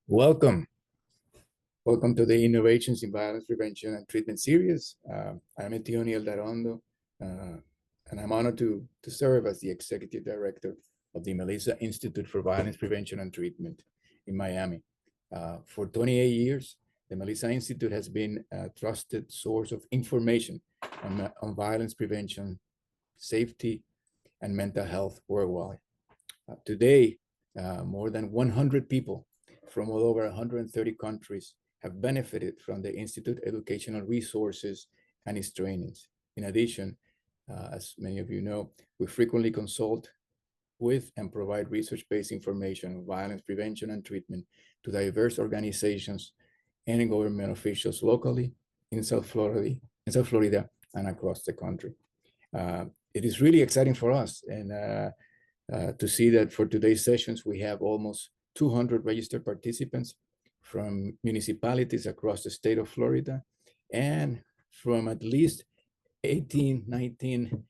Welcome. Welcome to the Innovations in Violence Prevention and Treatment series. I'm Etienne Eldarondo, and I'm honored to serve as the Executive Director of the Melissa Institute for Violence Prevention and Treatment in Miami. For 28 years, the Melissa Institute has been a trusted source of information on violence prevention, safety, and mental health worldwide. Today, more than 100 people from all over 130 countries have benefited from the Institute educational resources and its trainings. In addition, as many of you know, we frequently consult with and provide research-based information on violence prevention and treatment to diverse organizations and government officials locally in South Florida, and across the country. It is really exciting for us and to see that for today's sessions, we have almost 200 registered participants from municipalities across the state of Florida and from at least 18, 19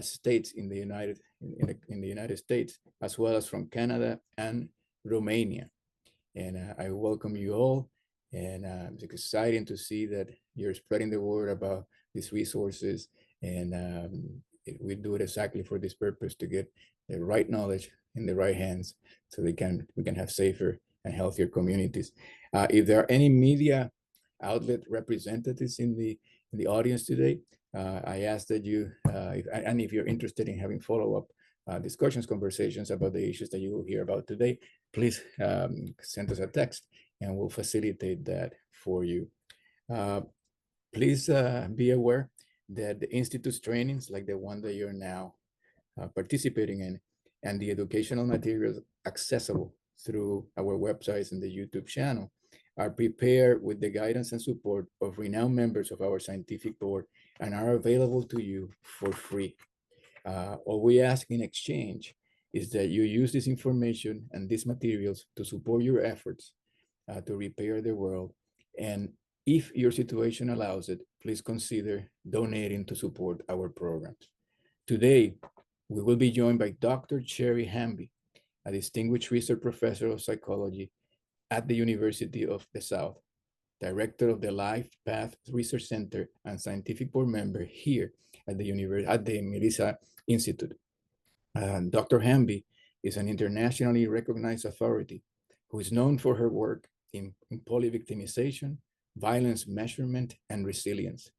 states in the United States, as well as from Canada and Romania. And I welcome you all. And it's exciting to see that you're spreading the word about these resources. And we do it exactly for this purpose, to get the right knowledge in the right hands so we can have safer and healthier communities. If there are any media outlet representatives in the audience today, I ask that you, if you're interested in having follow-up discussions, conversations about the issues that you will hear about today, please send us a text and we'll facilitate that for you. Please be aware that the Institute's trainings, like the one that you're now participating in, and the educational materials accessible through our websites and the YouTube channel, are prepared with the guidance and support of renowned members of our scientific board and are available to you for free. All we ask in exchange is that you use this information and these materials to support your efforts to repair the world. And if your situation allows it, please consider donating to support our programs. Today, we will be joined by Dr. Sherry Hamby, a distinguished research professor of psychology at the University of the South, director of the Life Path Research Center, and scientific board member here at the Melissa Institute. Dr. Hamby is an internationally recognized authority who is known for her work in poly-victimization, violence measurement, and resilience.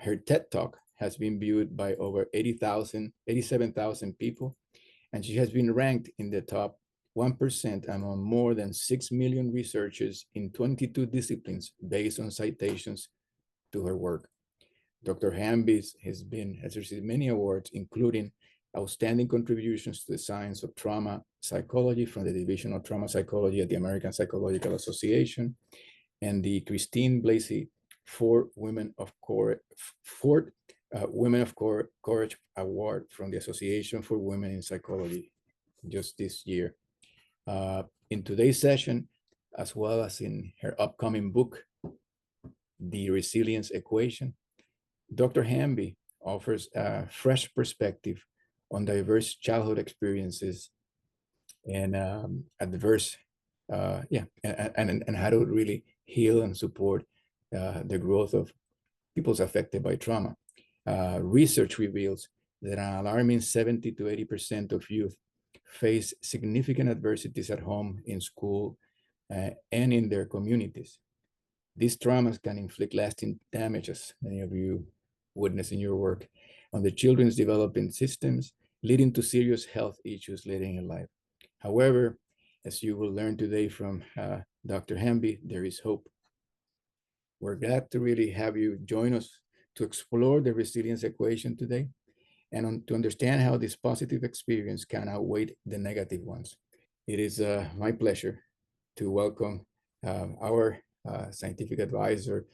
Her TED Talk has been viewed by over 87,000 people, and she has been ranked in the top 1% among more than 6 million researchers in 22 disciplines based on citations to her work. Dr. Hamby has received many awards, including outstanding contributions to the science of trauma psychology from the Division of Trauma Psychology at the American Psychological Association, and the Christine Blasey Ford Women of Courage Award from the Association for Women in Psychology just this year. In today's session, as well as in her upcoming book, The Resilience Equation, Dr. Hamby offers a fresh perspective on diverse childhood experiences and adverse, and how to really heal and support the growth of peoples affected by trauma. Research reveals that an alarming 70 to 80% of youth face significant adversities at home, in school, and in their communities. These traumas can inflict lasting damage, as many of you witness in your work, on the children's developing systems, leading to serious health issues later in life. However, as you will learn today from Dr. Hamby, there is hope. We're glad to really have you join us to explore the resilience equation today and to understand how this positive experience can outweigh the negative ones. It is my pleasure to welcome our scientific advisor,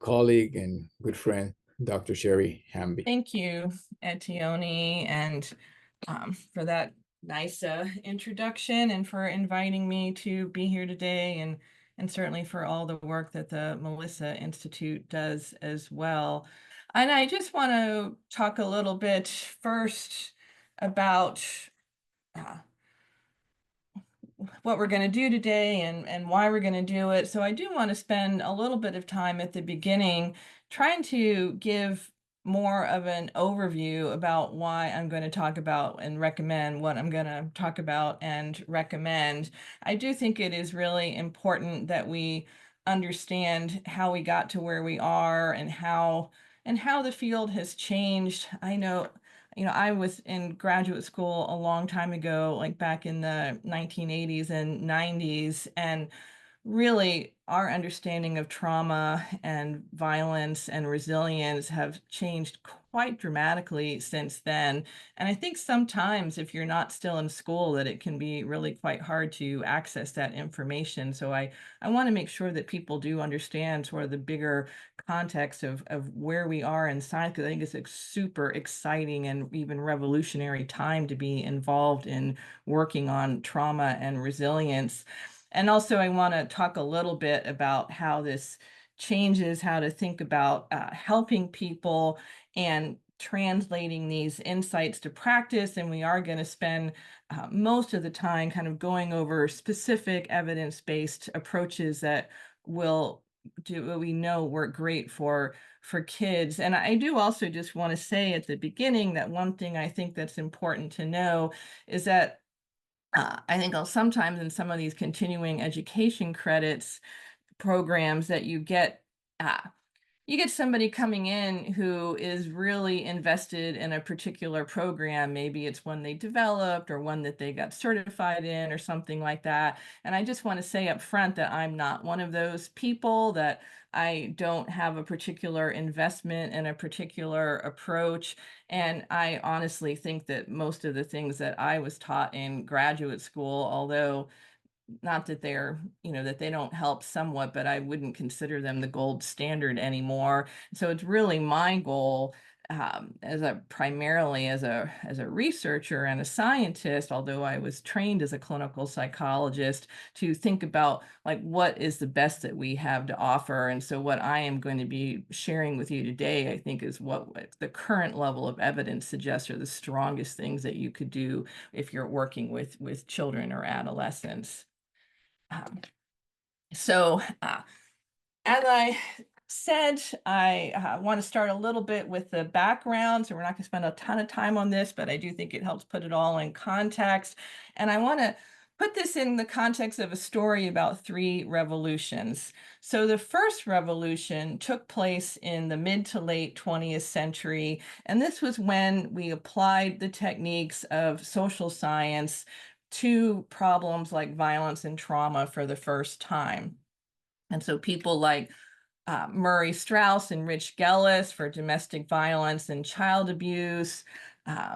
colleague, and good friend, Dr. Sherry Hamby. Thank you, Etienne, and for that nice introduction, and for inviting me to be here today, and certainly for all the work that the Melissa Institute does as well. And I just want to talk a little bit first about what we're going to do today and why we're going to do it. So I do want to spend a little bit of time at the beginning trying to give more of an overview about why I'm going to talk about and recommend what I'm going to talk about and recommend. I do think it is really important that we understand how we got to where we are and how the field has changed. I know, I was in graduate school a long time ago, like back in the 1980s and 90s, and really our understanding of trauma and violence and resilience have changed quite dramatically since then. And I think sometimes if you're not still in school, that it can be really quite hard to access that information. So I want to make sure that people do understand sort of the bigger context of where we are in science, because I think it's a super exciting and even revolutionary time to be involved in working on trauma and resilience. And also, I want to talk a little bit about how this changes how to think about helping people and translating these insights to practice. And we are going to spend most of the time kind of going over specific evidence-based approaches that will do what we know work great for kids. And I do also just want to say at the beginning that one thing I think that's important to know is that I think sometimes in some of these continuing education credits programs that uh, you get somebody coming in who is really invested in a particular program. Maybe it's one they developed or one that they got certified in or something like that. And I just want to say up front that I'm not one of those people, that I don't have a particular investment in a particular approach. And I honestly think that most of the things that I was taught in graduate school, although not that they're, that they don't help somewhat, but I wouldn't consider them the gold standard anymore. So it's really my goal, primarily as a researcher and a scientist, although I was trained as a clinical psychologist, to think about like what is the best that we have to offer. And so what I am going to be sharing with you today, I think, is what the current level of evidence suggests are the strongest things that you could do if you're working with children or adolescents. Um, so, as I said, I want to start a little bit with the background. So we're not going to spend a ton of time on this, but I do think it helps put it all in context. And I want to put this in the context of a story about three revolutions. So the first revolution took place in the mid to late 20th century. And this was when we applied the techniques of social science to problems like violence and trauma for the first time. And so people like Murray Strauss and Rich Gellis for domestic violence and child abuse,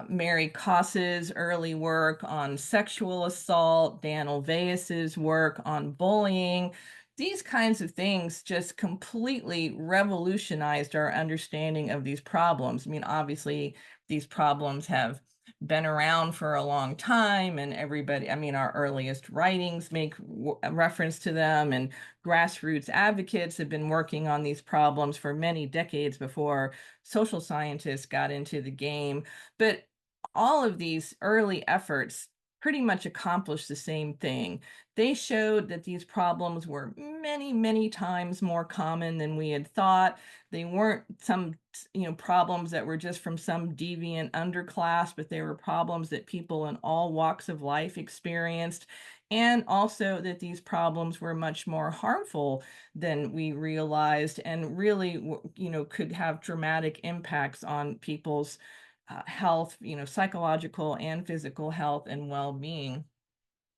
Mary Koss's early work on sexual assault, Dan Olveus's work on bullying. These kinds of things just completely revolutionized our understanding of these problems. I mean, obviously, these problems have been around for a long time, and everybody, I mean, our earliest writings make reference to them, and grassroots advocates have been working on these problems for many decades before social scientists got into the game. But all of these early efforts pretty much accomplished the same thing. They showed that these problems were many, many times more common than we had thought. They weren't some, problems that were just from some deviant underclass, but they were problems that people in all walks of life experienced. And also that these problems were much more harmful than we realized, and really, could have dramatic impacts on people's health, psychological and physical health and well-being.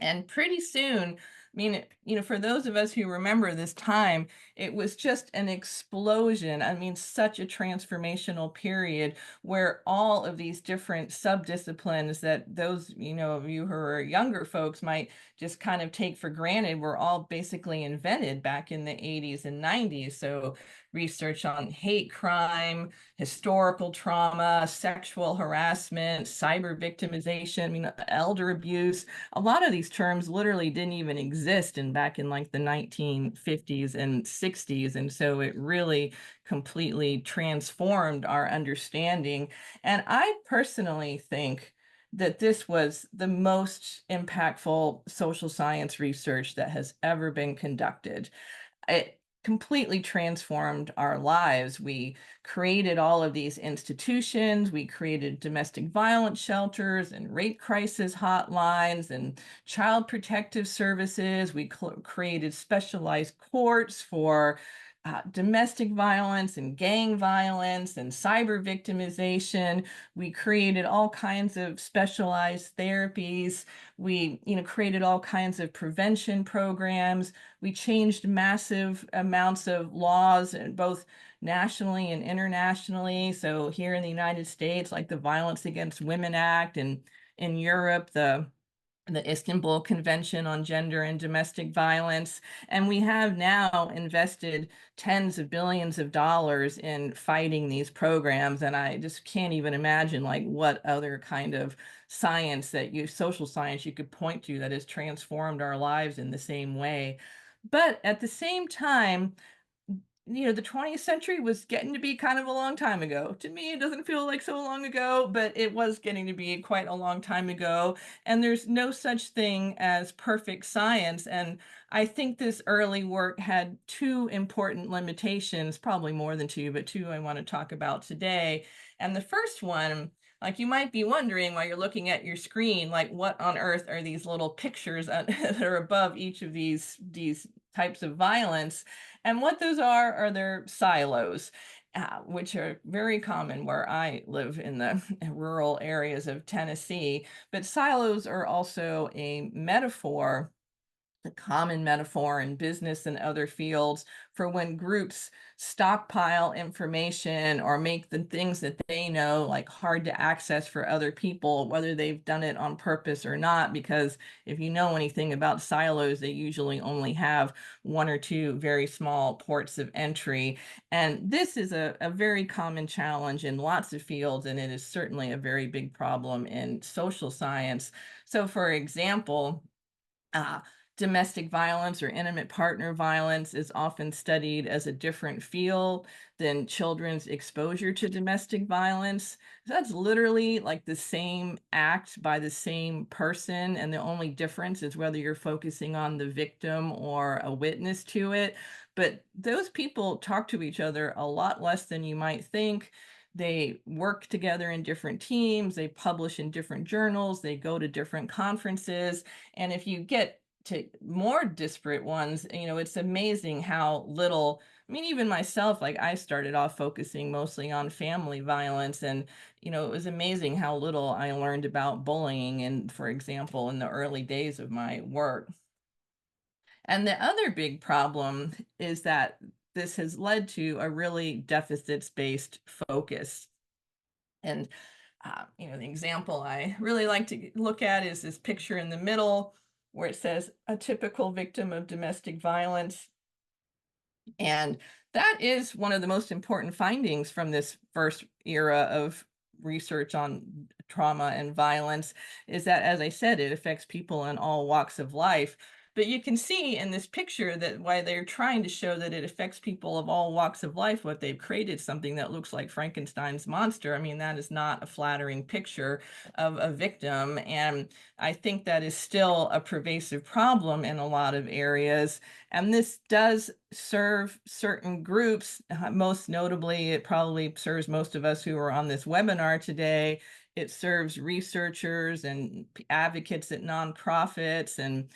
And pretty soon, I mean, for those of us who remember this time, it was just an explosion. I mean, such a transformational period where all of these different subdisciplines that those, of you who are younger folks might just kind of take for granted were all basically invented back in the 80s and 90s. So research on hate crime, historical trauma, sexual harassment, cyber victimization, elder abuse. A lot of these terms literally didn't even exist back in like the 1950s and 60s. And so it really completely transformed our understanding. And I personally think that this was the most impactful social science research that has ever been conducted. It completely transformed our lives. We created all of these institutions. We created domestic violence shelters and rape crisis hotlines and child protective services. We created specialized courts for domestic violence and gang violence and cyber victimization. We created all kinds of specialized therapies. We, created all kinds of prevention programs. We changed massive amounts of laws, both nationally and internationally. So here in the United States, like the Violence Against Women Act, and in Europe, the Istanbul Convention on Gender and Domestic Violence. And we have now invested tens of billions of dollars in fighting these programs. And I just can't even imagine like what other kind of science social science you could point to that has transformed our lives in the same way. But at the same time, the 20th century was getting to be kind of a long time ago. To me, it doesn't feel like so long ago, but it was getting to be quite a long time ago. And there's no such thing as perfect science. And I think this early work had two important limitations, probably more than two, but two I want to talk about today. And the first one, like you might be wondering while you're looking at your screen, like what on earth are these little pictures that are above each of these types of violence? And what those are their silos, which are very common where I live in the rural areas of Tennessee. But silos are also a metaphor, a common metaphor in business and other fields, for when groups stockpile information or make the things that they know like hard to access for other people, whether they've done it on purpose or not. Because if you know anything about silos, they usually only have one or two very small ports of entry. And this is a very common challenge in lots of fields, and it is certainly a very big problem in social science. So for example, domestic violence or intimate partner violence is often studied as a different field than children's exposure to domestic violence. That's literally like the same act by the same person, and the only difference is whether you're focusing on the victim or a witness to it. But those people talk to each other a lot less than you might think. They work together in different teams, they publish in different journals, they go to different conferences. And if you get to more disparate ones, it's amazing how little. I mean, even myself, like I started off focusing mostly on family violence, and it was amazing how little I learned about bullying, and for example, in the early days of my work. And the other big problem is that this has led to a really deficits-based focus. And the example I really like to look at is this picture in the middle where it says a typical victim of domestic violence. And that is one of the most important findings from this first era of research on trauma and violence, is that, as I said, it affects people in all walks of life. But you can see in this picture that while they're trying to show that it affects people of all walks of life, what they've created something that looks like Frankenstein's monster. I mean, that is not a flattering picture of a victim. And I think that is still a pervasive problem in a lot of areas. And this does serve certain groups. Most notably, it probably serves most of us who are on this webinar today. It serves researchers and advocates at nonprofits and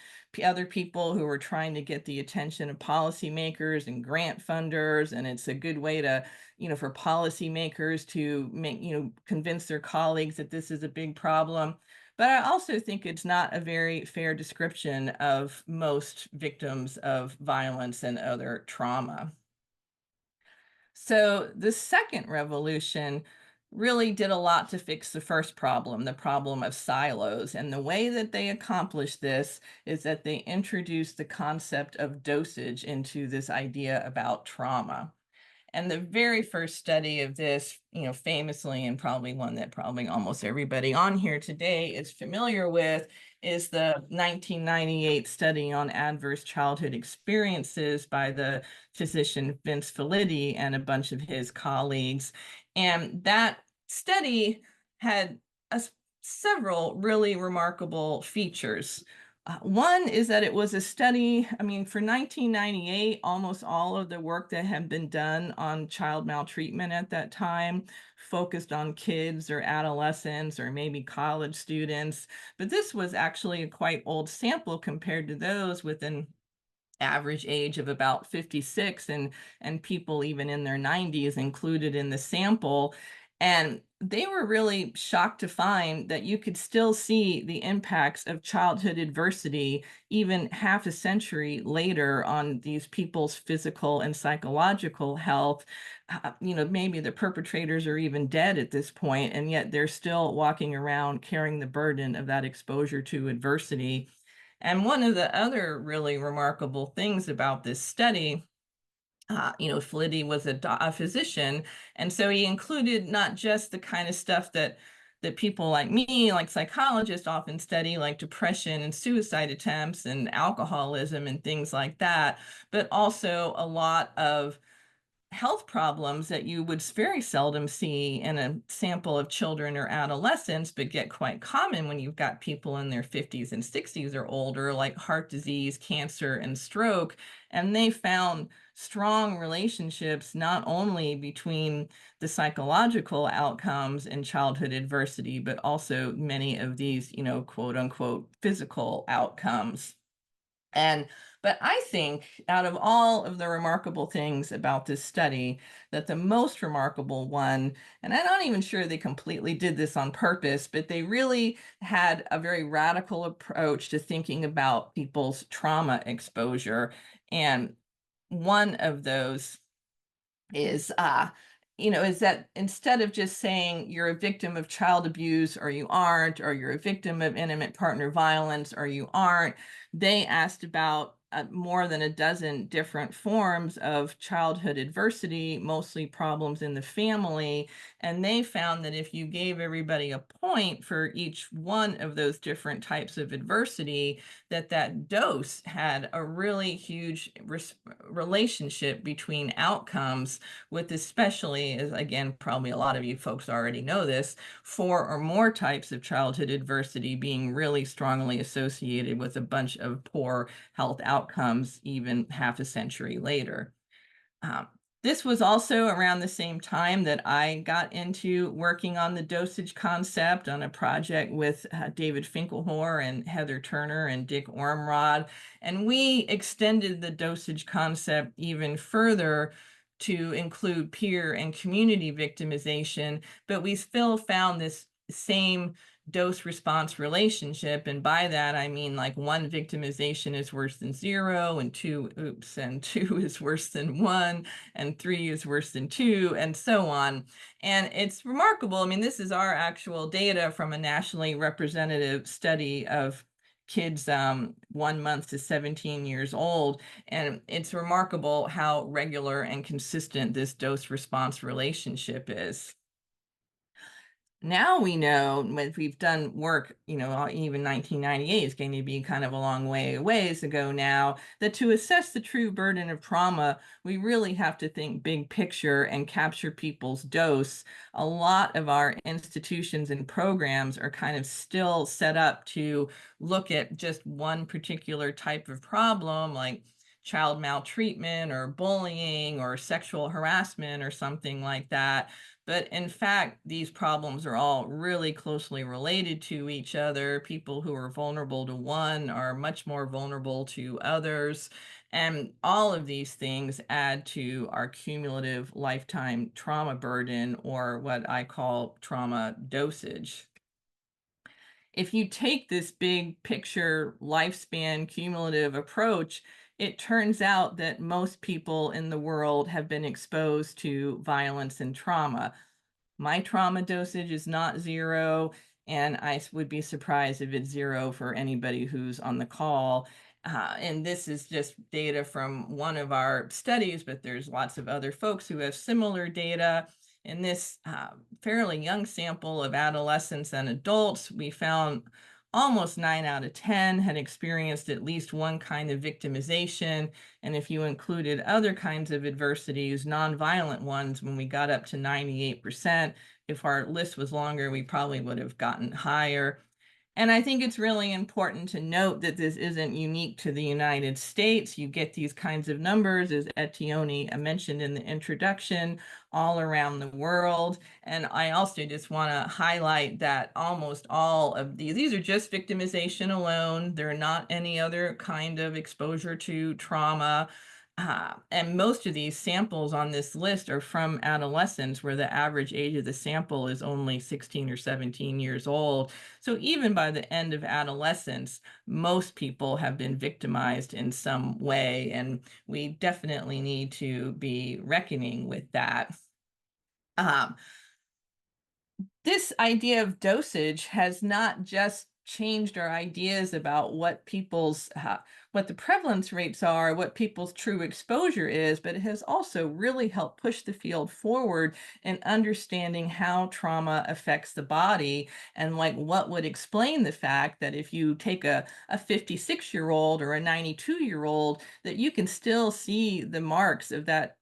other people who are trying to get the attention of policymakers and grant funders. And it's a good way to, for policymakers to make, convince their colleagues that this is a big problem. But I also think it's not a very fair description of most victims of violence and other trauma. So the second revolution really did a lot to fix the first problem, the problem of silos. And the way that they accomplished this is that they introduced the concept of dosage into this idea about trauma. And the very first study of this, famously, and probably one that probably almost everybody on here today is familiar with, is the 1998 study on adverse childhood experiences by the physician Vince Felitti and a bunch of his colleagues. And that study had a several really remarkable features. One is that it was a study, I mean, for 1998, almost all of the work that had been done on child maltreatment at that time focused on kids or adolescents or maybe college students. But this was actually a quite old sample compared to those with an average age of about 56 and people even in their 90s included in the sample. And they were really shocked to find that you could still see the impacts of childhood adversity even half a century later on these people's physical and psychological health. Maybe the perpetrators are even dead at this point, and yet they're still walking around carrying the burden of that exposure to adversity. And one of the other really remarkable things about this study, Flitty was a physician, and so he included not just the kind of stuff that people like me, like psychologists, often study, like depression and suicide attempts and alcoholism and things like that, but also a lot of health problems that you would very seldom see in a sample of children or adolescents, but get quite common when you've got people in their 50s and 60s or older, like heart disease, cancer, and stroke. And they found strong relationships not only between the psychological outcomes and childhood adversity, but also many of these, quote unquote, physical outcomes. But I think out of all of the remarkable things about this study, that the most remarkable one, and I'm not even sure they completely did this on purpose, but they really had a very radical approach to thinking about people's trauma exposure. And one of those is is that instead of just saying you're a victim of child abuse or you aren't, or you're a victim of intimate partner violence or you aren't, they asked about more than a dozen different forms of childhood adversity, mostly problems in the family. And they found that if you gave everybody a point for each one of those different types of adversity, that dose had a really huge relationship between outcomes, with, especially, as again, probably a lot of you folks already know this, four or more types of childhood adversity being really strongly associated with a bunch of poor health outcomes even half a century later. Um, this was also around the same time that I got into working on the dosage concept on a project with David Finkelhor and Heather Turner and Dick Ormrod. And we extended the dosage concept even further to include peer and community victimization, but we still found this same dose response relationship. And by that, I mean like one victimization is worse than zero, and two is worse than one, and three is worse than two, and so on. And it's remarkable. I mean, this is our actual data from a nationally representative study of kids 1 month to 17 years old. And it's remarkable how regular and consistent this dose response relationship is. Now we know, if we've done work, even 1998 is going to be kind of a long ways ago now, that to assess the true burden of trauma, we really have to think big picture and capture people's dose. A lot of our institutions and programs are kind of still set up to look at just one particular type of problem, like child maltreatment or bullying or sexual harassment or something like that. But in fact, these problems are all really closely related to each other. People who are vulnerable to one are much more vulnerable to others. And all of these things add to our cumulative lifetime trauma burden, or what I call trauma dosage. If you take this big picture, lifespan, cumulative approach, it turns out that most people in the world have been exposed to violence and trauma. My trauma dosage is not zero, and I would be surprised if it's zero for anybody who's on the call. And this is just data from one of our studies, but there's lots of other folks who have similar data. In this fairly young sample of adolescents and adults, we found almost 9 out of 10 had experienced at least one kind of victimization. And if you included other kinds of adversities, nonviolent ones, when we got up to 98%, if our list was longer, we probably would have gotten higher. And I think it's really important to note that this isn't unique to the United States. You get these kinds of numbers, as Etione mentioned in the introduction, all around the world. And I also just want to highlight that almost all of these are just victimization alone. They're not any other kind of exposure to trauma. And most of these samples on this list are from adolescents, where the average age of the sample is only 16 or 17 years old. So even by the end of adolescence, most people have been victimized in some way, and we definitely need to be reckoning with that. Um, this idea of dosage has not just changed our ideas about what what the prevalence rates are, what people's true exposure is, but it has also really helped push the field forward in understanding how trauma affects the body, and like what would explain the fact that if you take a 56-year-old or a 92-year-old, that you can still see the marks of that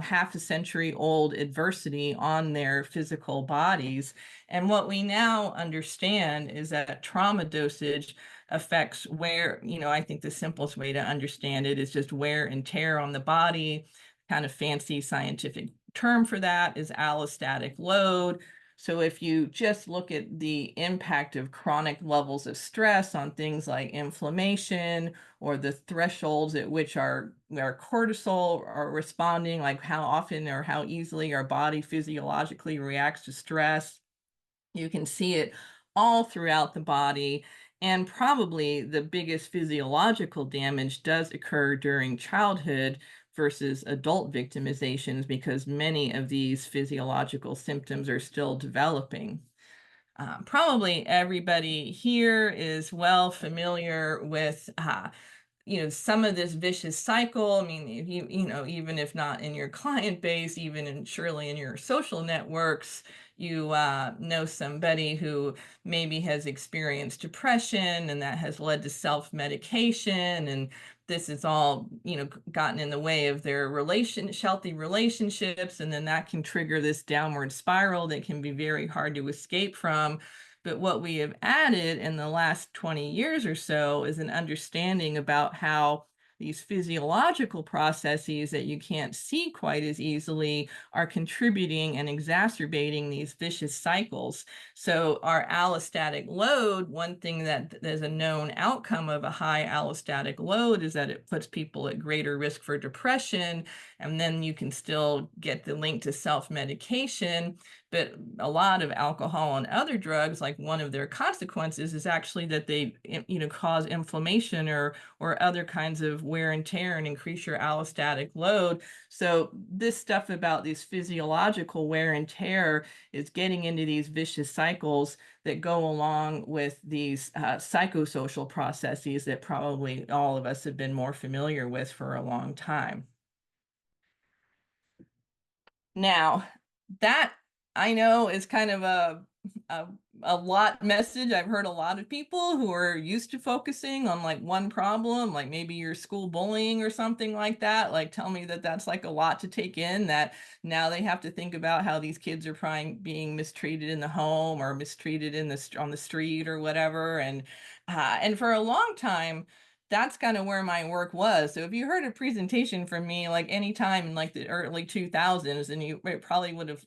half a century old adversity on their physical bodies. And what we now understand is that trauma dosage affects I think the simplest way to understand it is just wear and tear on the body. Kind of fancy scientific term for that is allostatic load. So if you just look at the impact of chronic levels of stress on things like inflammation, or the thresholds at which our cortisol are responding, like how often or how easily our body physiologically reacts to stress, you can see it all throughout the body. And probably the biggest physiological damage does occur during childhood versus adult victimizations, because many of these physiological symptoms are still developing. Probably everybody here is well familiar with some of this vicious cycle. I mean, if even if not in your client base, even surely in your social networks, you know somebody who maybe has experienced depression, and that has led to self-medication, and this is all gotten in the way of their healthy relationships, and then that can trigger this downward spiral that can be very hard to escape from. But what we have added in the last 20 years or so is an understanding about how these physiological processes that you can't see quite as easily are contributing and exacerbating these vicious cycles. So our allostatic load, one thing that is a known outcome of a high allostatic load is that it puts people at greater risk for depression. And then you can still get the link to self-medication. But a lot of alcohol and other drugs, like one of their consequences is actually that they, cause inflammation or other kinds of wear and tear and increase your allostatic load. So this stuff about these physiological wear and tear is getting into these vicious cycles that go along with these psychosocial processes that probably all of us have been more familiar with for a long time. Now, that I know is kind of a, a lot message. I've heard a lot of people who are used to focusing on like one problem, like maybe your school bullying or something like that, like tell me that that's like a lot to take in, that now they have to think about how these kids are probably being mistreated in the home or mistreated on the street or whatever. And for a long time, that's kind of where my work was. So if you heard a presentation from me like anytime in like the early 2000s, and it probably would have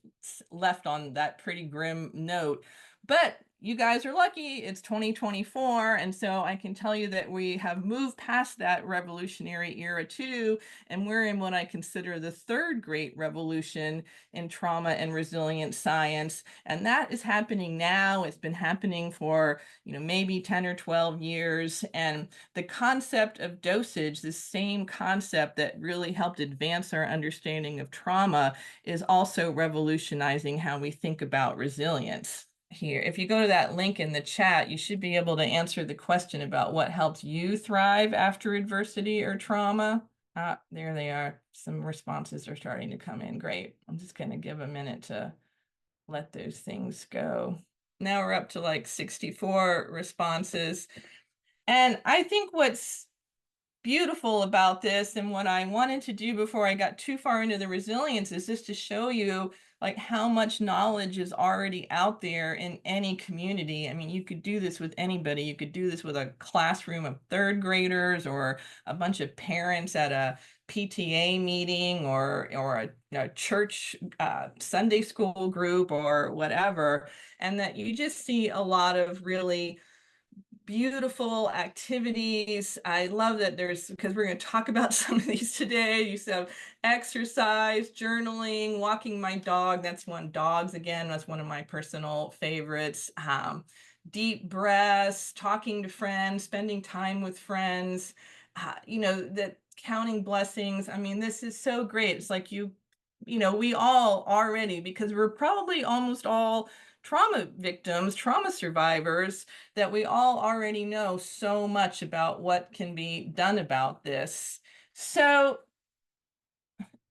left on that pretty grim note. But you guys are lucky, it's 2024, and so I can tell you that we have moved past that revolutionary era too, and we're in what I consider the third great revolution in trauma and resilient science, and that is happening now. It's been happening for maybe 10 or 12 years, and the concept of dosage, the same concept that really helped advance our understanding of trauma, is also revolutionizing how we think about resilience. Here, if you go to that link in the chat, you should be able to answer the question about what helps you thrive after adversity or trauma. There they are. Some responses are starting to come in. Great. I'm just going to give a minute to let those things go. Now we're up to like 64 responses. And I think what's beautiful about this, and what I wanted to do before I got too far into the resilience, is just to show you like how much knowledge is already out there in any community. I mean, you could do this with anybody. You could do this with a classroom of third graders or a bunch of parents at a PTA meeting or a church Sunday school group or whatever, and that you just see a lot of really beautiful activities. I love that there's, because we're going to talk about some of these today. You have exercise, journaling, walking my dog. That's one, dogs again, that's one of my personal favorites. Deep breaths, talking to friends, spending time with friends, that counting blessings. I mean, this is so great. It's like we all already, because we're probably almost all trauma victims, trauma survivors, that we all already know so much about what can be done about this. So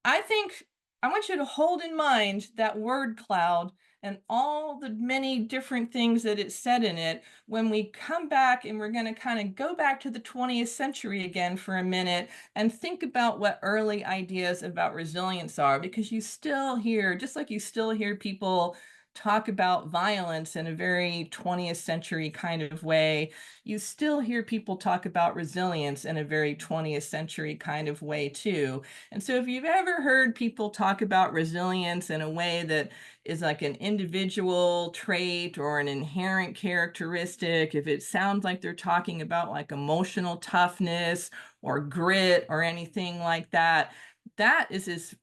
I think I want you to hold in mind that word cloud and all the many different things that it said in it when we come back, and we're going to kind of go back to the 20th century again for a minute and think about what early ideas about resilience are, because you still hear, just like you still hear people talk about violence in a very 20th century kind of way, you still hear people talk about resilience in a very 20th century kind of way too. And so if you've ever heard people talk about resilience in a way that is like an individual trait or an inherent characteristic, if it sounds like they're talking about like emotional toughness or grit or anything like that, that is this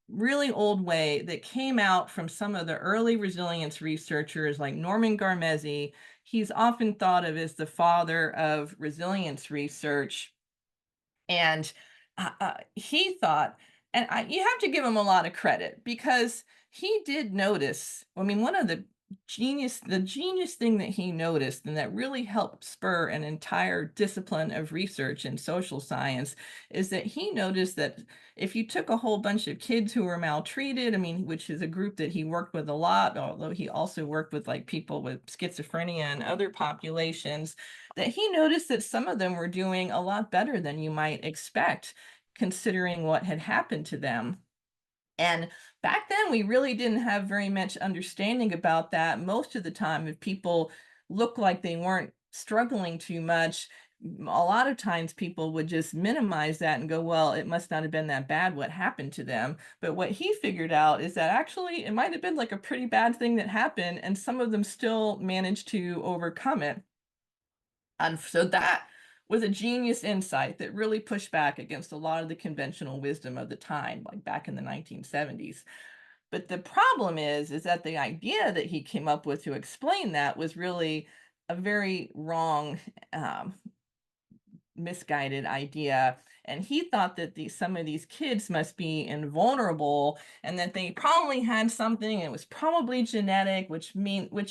really old way that came out from some of the early resilience researchers like Norman Garmezi. He's often thought of as the father of resilience research. And he thought, and you have to give him a lot of credit, because he did notice. I mean, one of the genius thing that he noticed, and that really helped spur an entire discipline of research in social science, is that he noticed that if you took a whole bunch of kids who were maltreated, I mean, which is a group that he worked with a lot, although he also worked with like people with schizophrenia and other populations, that he noticed that some of them were doing a lot better than you might expect, considering what had happened to them. And back then, we really didn't have very much understanding about that. Most of the time, if people looked like they weren't struggling too much, a lot of times people would just minimize that and go, well, it must not have been that bad what happened to them. But what he figured out is that actually it might have been like a pretty bad thing that happened, and some of them still managed to overcome it. And so that was a genius insight that really pushed back against a lot of the conventional wisdom of the time, like back in the 1970s. But the problem is that the idea that he came up with to explain that was really a very wrong, misguided idea. And he thought that some of these kids must be invulnerable, and that they probably had something, and it was probably genetic, which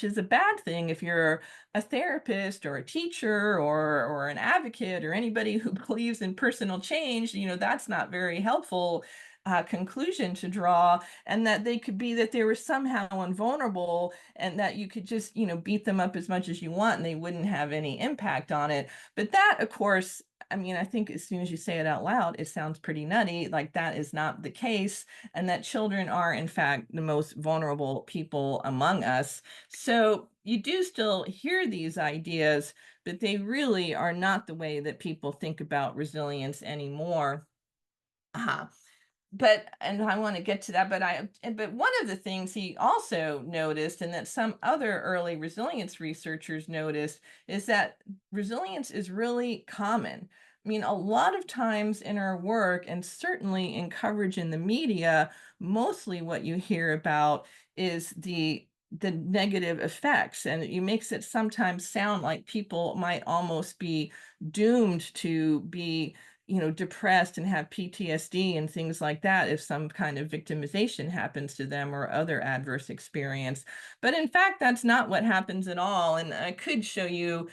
is a bad thing if you're a therapist or a teacher or an advocate or anybody who believes in personal change. That's not very helpful conclusion to draw. And that they could be, that they were somehow invulnerable, and that you could just beat them up as much as you want and they wouldn't have any impact on it. But that, of course, I mean, I think as soon as you say it out loud, it sounds pretty nutty. Like that is not the case, and that children are, in fact, the most vulnerable people among us. So you do still hear these ideas, but they really are not the way that people think about resilience anymore. And I want to get to that, but one of the things he also noticed, and that some other early resilience researchers noticed, is that resilience is really common. I mean, a lot of times in our work, and certainly in coverage in the media, mostly what you hear about is the negative effects, and it makes it sometimes sound like people might almost be doomed to be depressed and have PTSD and things like that if some kind of victimization happens to them or other adverse experience. But in fact, that's not what happens at all. And I could show you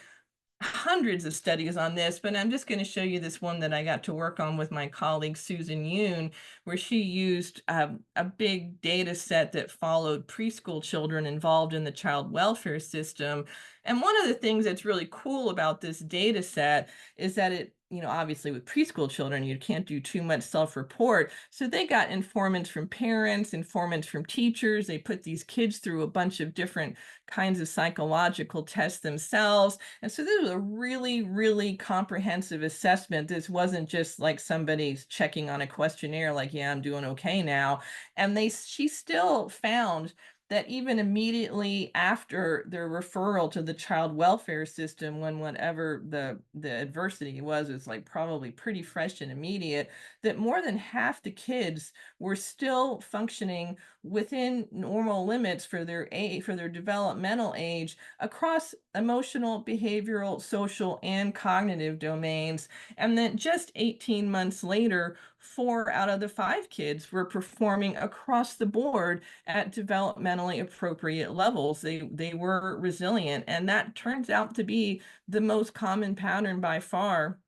hundreds of studies on this, but I'm just going to show you this one that I got to work on with my colleague Susan Yoon, where she used a big data set that followed preschool children involved in the child welfare system. And one of the things that's really cool about this data set is that it, obviously with preschool children, you can't do too much self-report. So they got informants from parents, informants from teachers. They put these kids through a bunch of different kinds of psychological tests themselves. And so this was a really, really comprehensive assessment. This wasn't just like somebody's checking on a questionnaire like, yeah, I'm doing okay now. And she still found that even immediately after their referral to the child welfare system, when whatever the adversity was like probably pretty fresh and immediate, that more than half the kids were still functioning within normal limits for their age, for their developmental age, across emotional, behavioral, social, and cognitive domains. And then just 18 months later, 4 out of the 5 kids were performing across the board at developmentally appropriate levels. They were resilient, and that turns out to be the most common pattern by far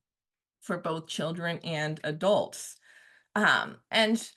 for both children and adults. And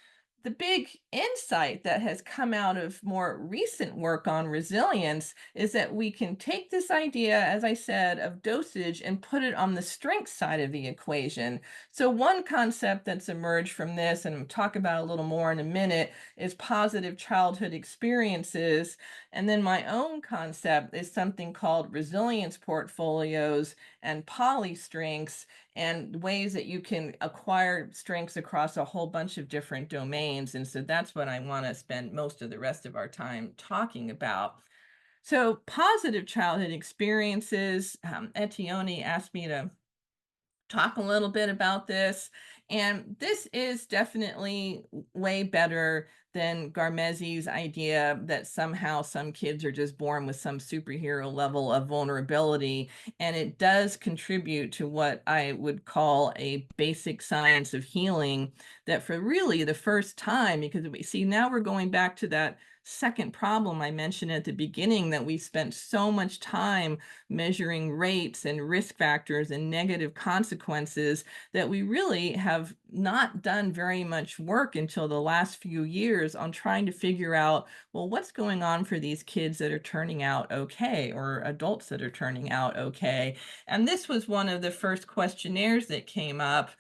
the big insight that has come out of more recent work on resilience is that we can take this idea, as I said, of dosage and put it on the strength side of the equation. So one concept that's emerged from this, and I'll talk about a little more in a minute, is positive childhood experiences. And then my own concept is something called resilience portfolios and polystrengths, and ways that you can acquire strengths across a whole bunch of different domains. And so that's what I want to spend most of the rest of our time talking about. So positive childhood experiences, Etione asked me to talk a little bit about this. And this is definitely way better than Garmezy's idea that somehow some kids are just born with some superhero level of vulnerability. And it does contribute to what I would call a basic science of healing, that for really the first time, because we see now we're going back to that second problem I mentioned at the beginning, that we spent so much time measuring rates and risk factors and negative consequences that we really have not done very much work until the last few years on trying to figure out, well, what's going on for these kids that are turning out okay, or adults that are turning out okay. And this was one of the first questionnaires that came up.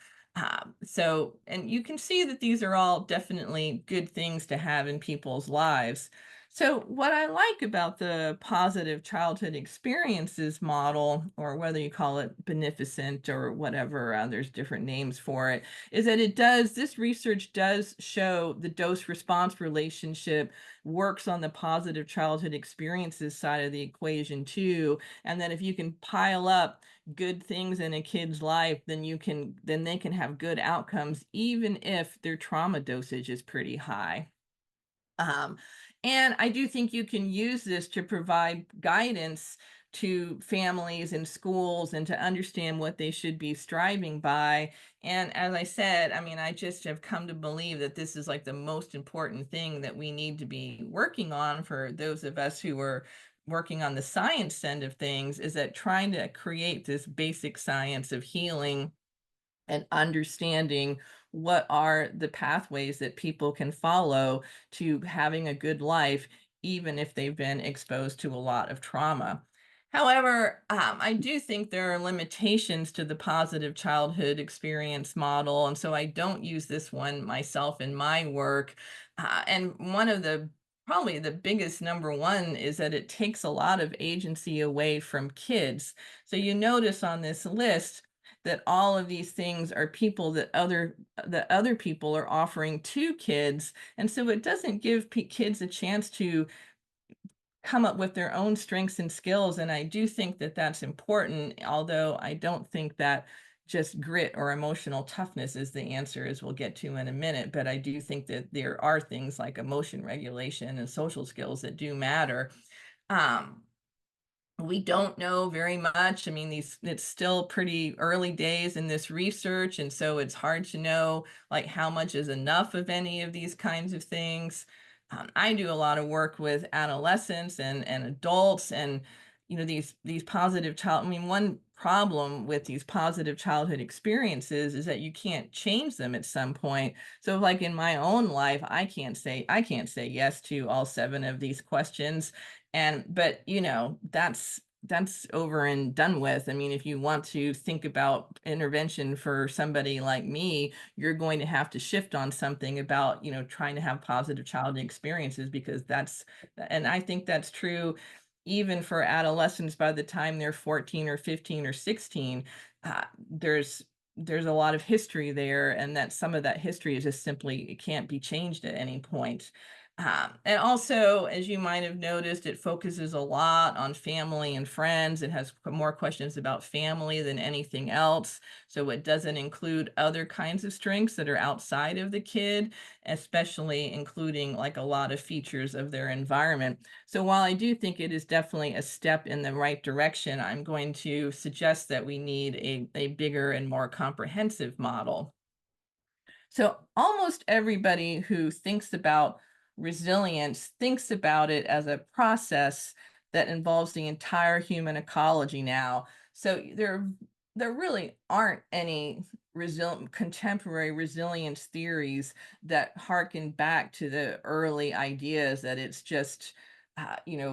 And you can see that these are all definitely good things to have in people's lives. So what I like about the positive childhood experiences model, or whether you call it beneficent or whatever, there's different names for it, is that this research does show the dose response relationship works on the positive childhood experiences side of the equation too. And that if you can pile up good things in a kid's life, then they can have good outcomes, even if their trauma dosage is pretty high. And I do think you can use this to provide guidance to families and schools and to understand what they should be striving by. And as I said, I mean, I just have come to believe that this is like the most important thing that we need to be working on for those of us who are working on the science end of things, is that trying to create this basic science of healing and understanding what are the pathways that people can follow to having a good life, even if they've been exposed to a lot of trauma. However, I do think there are limitations to the positive childhood experience model, and so I don't use this one myself in my work. And one of the probably the biggest number one is that it takes a lot of agency away from kids. So you notice on this list that all of these things are people that other people are offering to kids, and so it doesn't give kids a chance to come up with their own strengths and skills. And I do think that that's important, although I don't think that just grit or emotional toughness is the answer, as we'll get to in a minute. But I do think that there are things like emotion regulation and social skills that do matter. We don't know very much. I mean, it's still pretty early days in this research, and so it's hard to know like how much is enough of any of these kinds of things. I do a lot of work with adolescents and adults, and these positive child. I mean, one problem with these positive childhood experiences is that you can't change them at some point. So, like in my own life, I can't say yes to all 7 of these questions. But that's that's over and done with. I mean, if you want to think about intervention for somebody like me, you're going to have to shift on something about, trying to have positive childhood experiences, because and I think that's true even for adolescents. By the time they're 14 or 15 or 16, uh, there's a lot of history there, and that some of that history is just simply, it can't be changed at any point. And also, as you might have noticed, it focuses a lot on family and friends. It has more questions about family than anything else. So it doesn't include other kinds of strengths that are outside of the kid, especially including like a lot of features of their environment. So while I do think it is definitely a step in the right direction, I'm going to suggest that we need a bigger and more comprehensive model. So almost everybody who thinks about resilience thinks about it as a process that involves the entire human ecology now. So there really aren't any contemporary resilience theories that harken back to the early ideas that it's just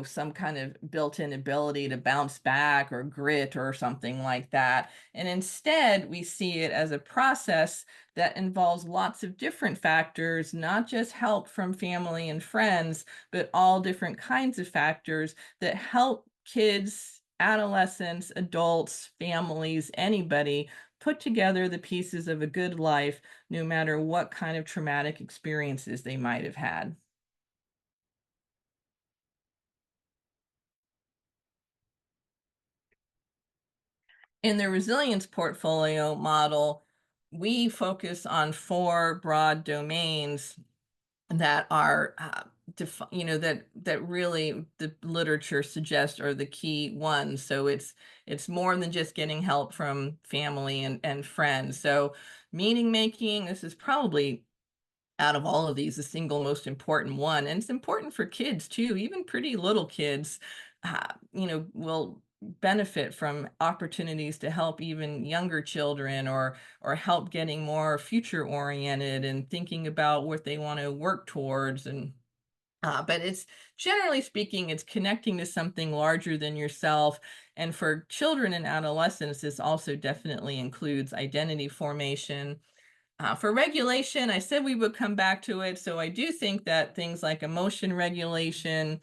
some kind of built-in ability to bounce back or grit or something like that. And instead, we see it as a process that involves lots of different factors, not just help from family and friends, but all different kinds of factors that help kids, adolescents, adults, families, anybody put together the pieces of a good life, no matter what kind of traumatic experiences they might have had. In the resilience portfolio model, we focus on 4 broad domains that are that really the literature suggests are the key ones. So it's more than just getting help from family and friends. So meaning making, this is probably, out of all of these, the single most important one, and it's important for kids too. Even pretty little kids will benefit from opportunities to help even younger children, or help getting more future oriented and thinking about what they want to work towards. And but it's, generally speaking, it's connecting to something larger than yourself. And for children and adolescents, this also definitely includes identity formation. For regulation, I said we would come back to it. So I do think that things like emotion regulation,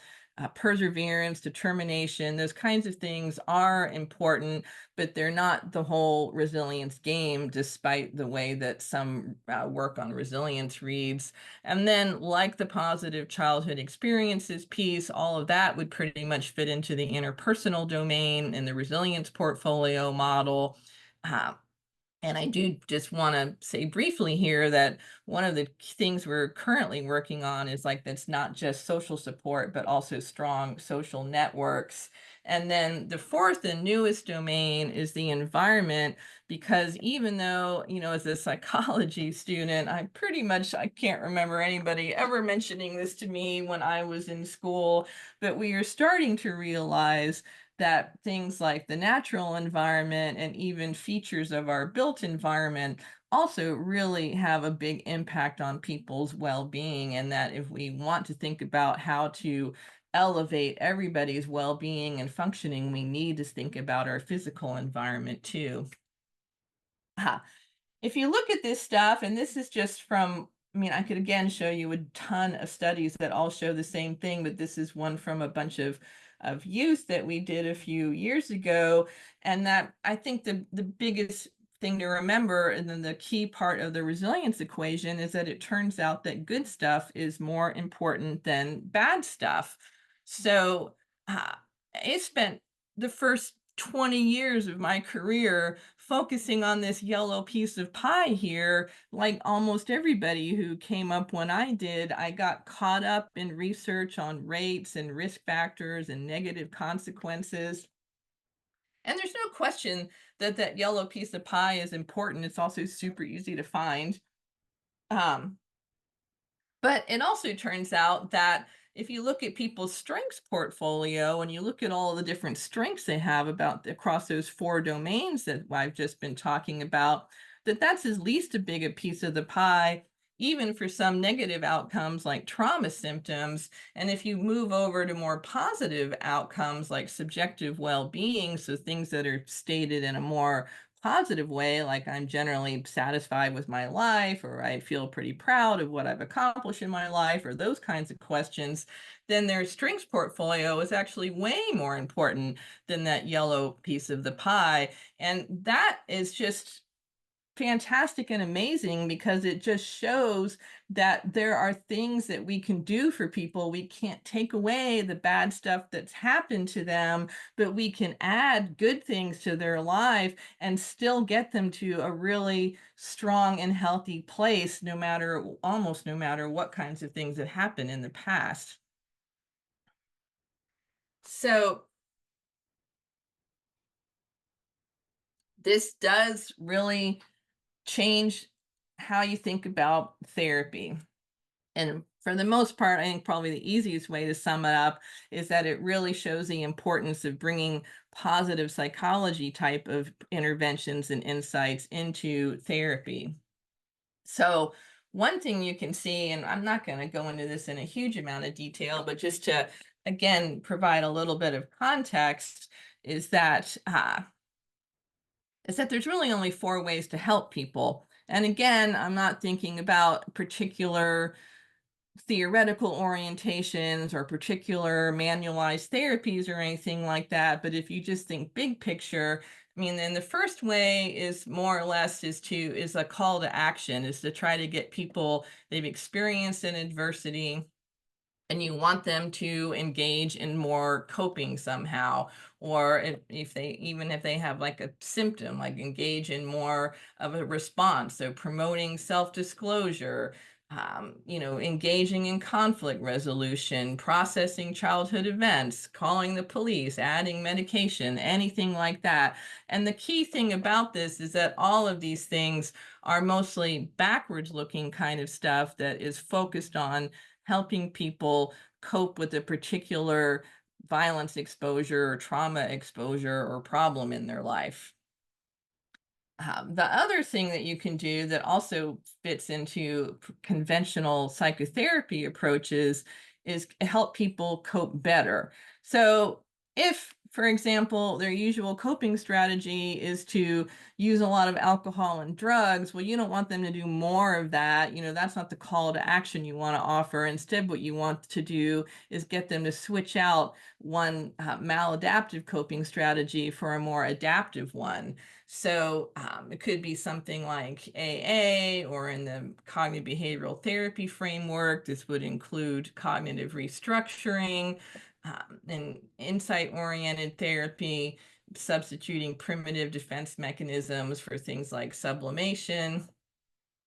perseverance, determination, those kinds of things are important, but they're not the whole resilience game, despite the way that some work on resilience reads. And then, like the positive childhood experiences piece, all of that would pretty much fit into the interpersonal domain in the resilience portfolio model. Uh, and I do just want to say briefly here that one of the things we're currently working on is like, that's not just social support, but also strong social networks. And then the 4th and newest domain is the environment, because even though, as a psychology student, I can't remember anybody ever mentioning this to me when I was in school, but we are starting to realize that things like the natural environment and even features of our built environment also really have a big impact on people's well-being, and that if we want to think about how to elevate everybody's well-being and functioning, we need to think about our physical environment too. If you look at this stuff, and this is just from, I mean, I could again show you a ton of studies that all show the same thing, but this is one from a bunch of youth that we did a few years ago. And that, I think, the biggest thing to remember, and then the key part of the resilience equation, is that it turns out that good stuff is more important than bad stuff. So I spent the first 20 years of my career focusing on this yellow piece of pie here. Like almost everybody who came up when I did, I got caught up in research on rates and risk factors and negative consequences. And there's no question that that yellow piece of pie is important. It's also super easy to find. Um, but it also turns out that if you look at people's strengths portfolio and you look at all the different strengths they have about across those 4 domains that I've just been talking about, that's at least as big a piece of the pie, even for some negative outcomes like trauma symptoms. And if you move over to more positive outcomes like subjective well-being, so things that are stated in a more positive way, like I'm generally satisfied with my life, or I feel pretty proud of what I've accomplished in my life, or those kinds of questions, then their strengths portfolio is actually way more important than that yellow piece of the pie. And that is just fantastic and amazing, because it just shows that there are things that we can do for people. We can't take away the bad stuff that's happened to them, but we can add good things to their life and still get them to a really strong and healthy place, no matter, almost no matter what kinds of things that happened in the past. So this does really change how you think about therapy. And for the most part, I think probably the easiest way to sum it up is that it really shows the importance of bringing positive psychology type of interventions and insights into therapy. So one thing you can see, and I'm not going to go into this in a huge amount of detail, but just to, again, provide a little bit of context, is that there's really only 4 ways to help people. And again, I'm not thinking about particular theoretical orientations or particular manualized therapies or anything like that. But if you just think big picture, I mean, then the first way is more or less is a call to action, is to try to get people, they've experienced an adversity, and you want them to engage in more coping somehow, or if they, even if they have like a symptom, like engage in more of a response. So promoting self-disclosure, engaging in conflict resolution, processing childhood events, calling the police, adding medication, anything like that. And the key thing about this is that all of these things are mostly backwards looking kind of stuff that is focused on helping people cope with a particular violence exposure or trauma exposure or problem in their life. The other thing that you can do that also fits into conventional psychotherapy approaches is help people cope better. So if, for example, their usual coping strategy is to use a lot of alcohol and drugs, well, you don't want them to do more of that. That's not the call to action you want to offer. Instead, what you want to do is get them to switch out one maladaptive coping strategy for a more adaptive one. So it could be something like AA, or in the cognitive behavioral therapy framework, this would include cognitive restructuring, and insight-oriented therapy, substituting primitive defense mechanisms for things like sublimation,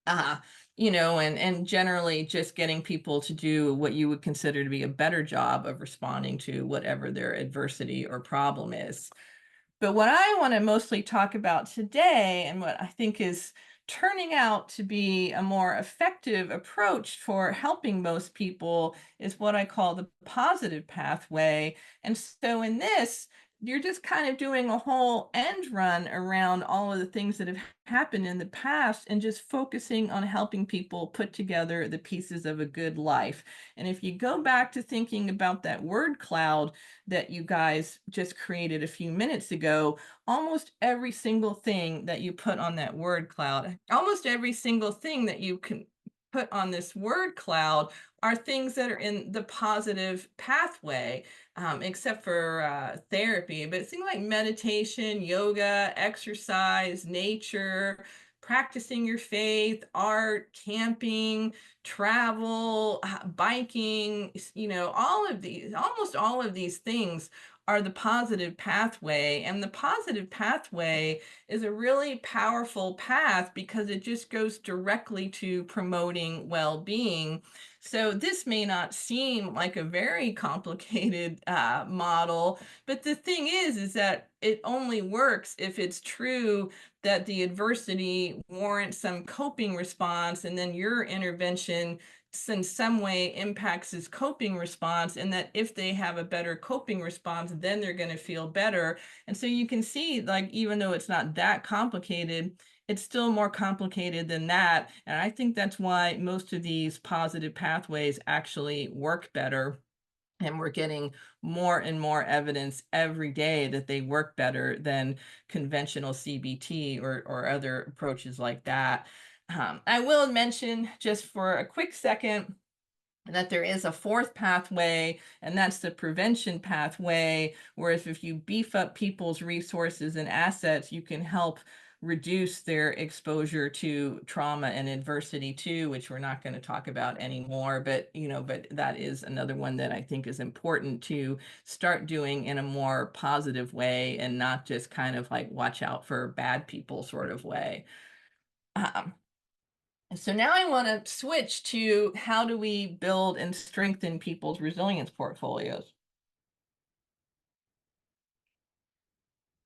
and generally just getting people to do what you would consider to be a better job of responding to whatever their adversity or problem is. But what I want to mostly talk about today, and what I think is turning out to be a more effective approach for helping most people, is what I call the positive pathway. And so in this, you're just kind of doing a whole end run around all of the things that have happened in the past and just focusing on helping people put together the pieces of a good life. And if you go back to thinking about that word cloud that you guys just created a few minutes ago, almost every single thing that you put on that word cloud, almost every single thing that you can put on this word cloud are things that are in the positive pathway, except for therapy. But things like meditation, yoga, exercise, nature, practicing your faith, art, camping, travel, biking, all of these, almost all of these things are the positive pathway. And the positive pathway is a really powerful path because it just goes directly to promoting well-being. So this may not seem like a very complicated model, but the thing is that it only works if it's true that the adversity warrants some coping response, and then your intervention in some way impacts his coping response, and that if they have a better coping response, then they're going to feel better. And so you can see, like, even though it's not that complicated, it's still more complicated than that. And I think that's why most of these positive pathways actually work better. And we're getting more and more evidence every day that they work better than conventional CBT or other approaches like that. I will mention just for a quick second that there is a fourth pathway, and that's the prevention pathway, where if you beef up people's resources and assets, you can help reduce their exposure to trauma and adversity too, which we're not going to talk about anymore. But, but that is another one that I think is important to start doing in a more positive way and not just kind of like watch out for bad people sort of way. Um, so now I want to switch to how do we build and strengthen people's resilience portfolios?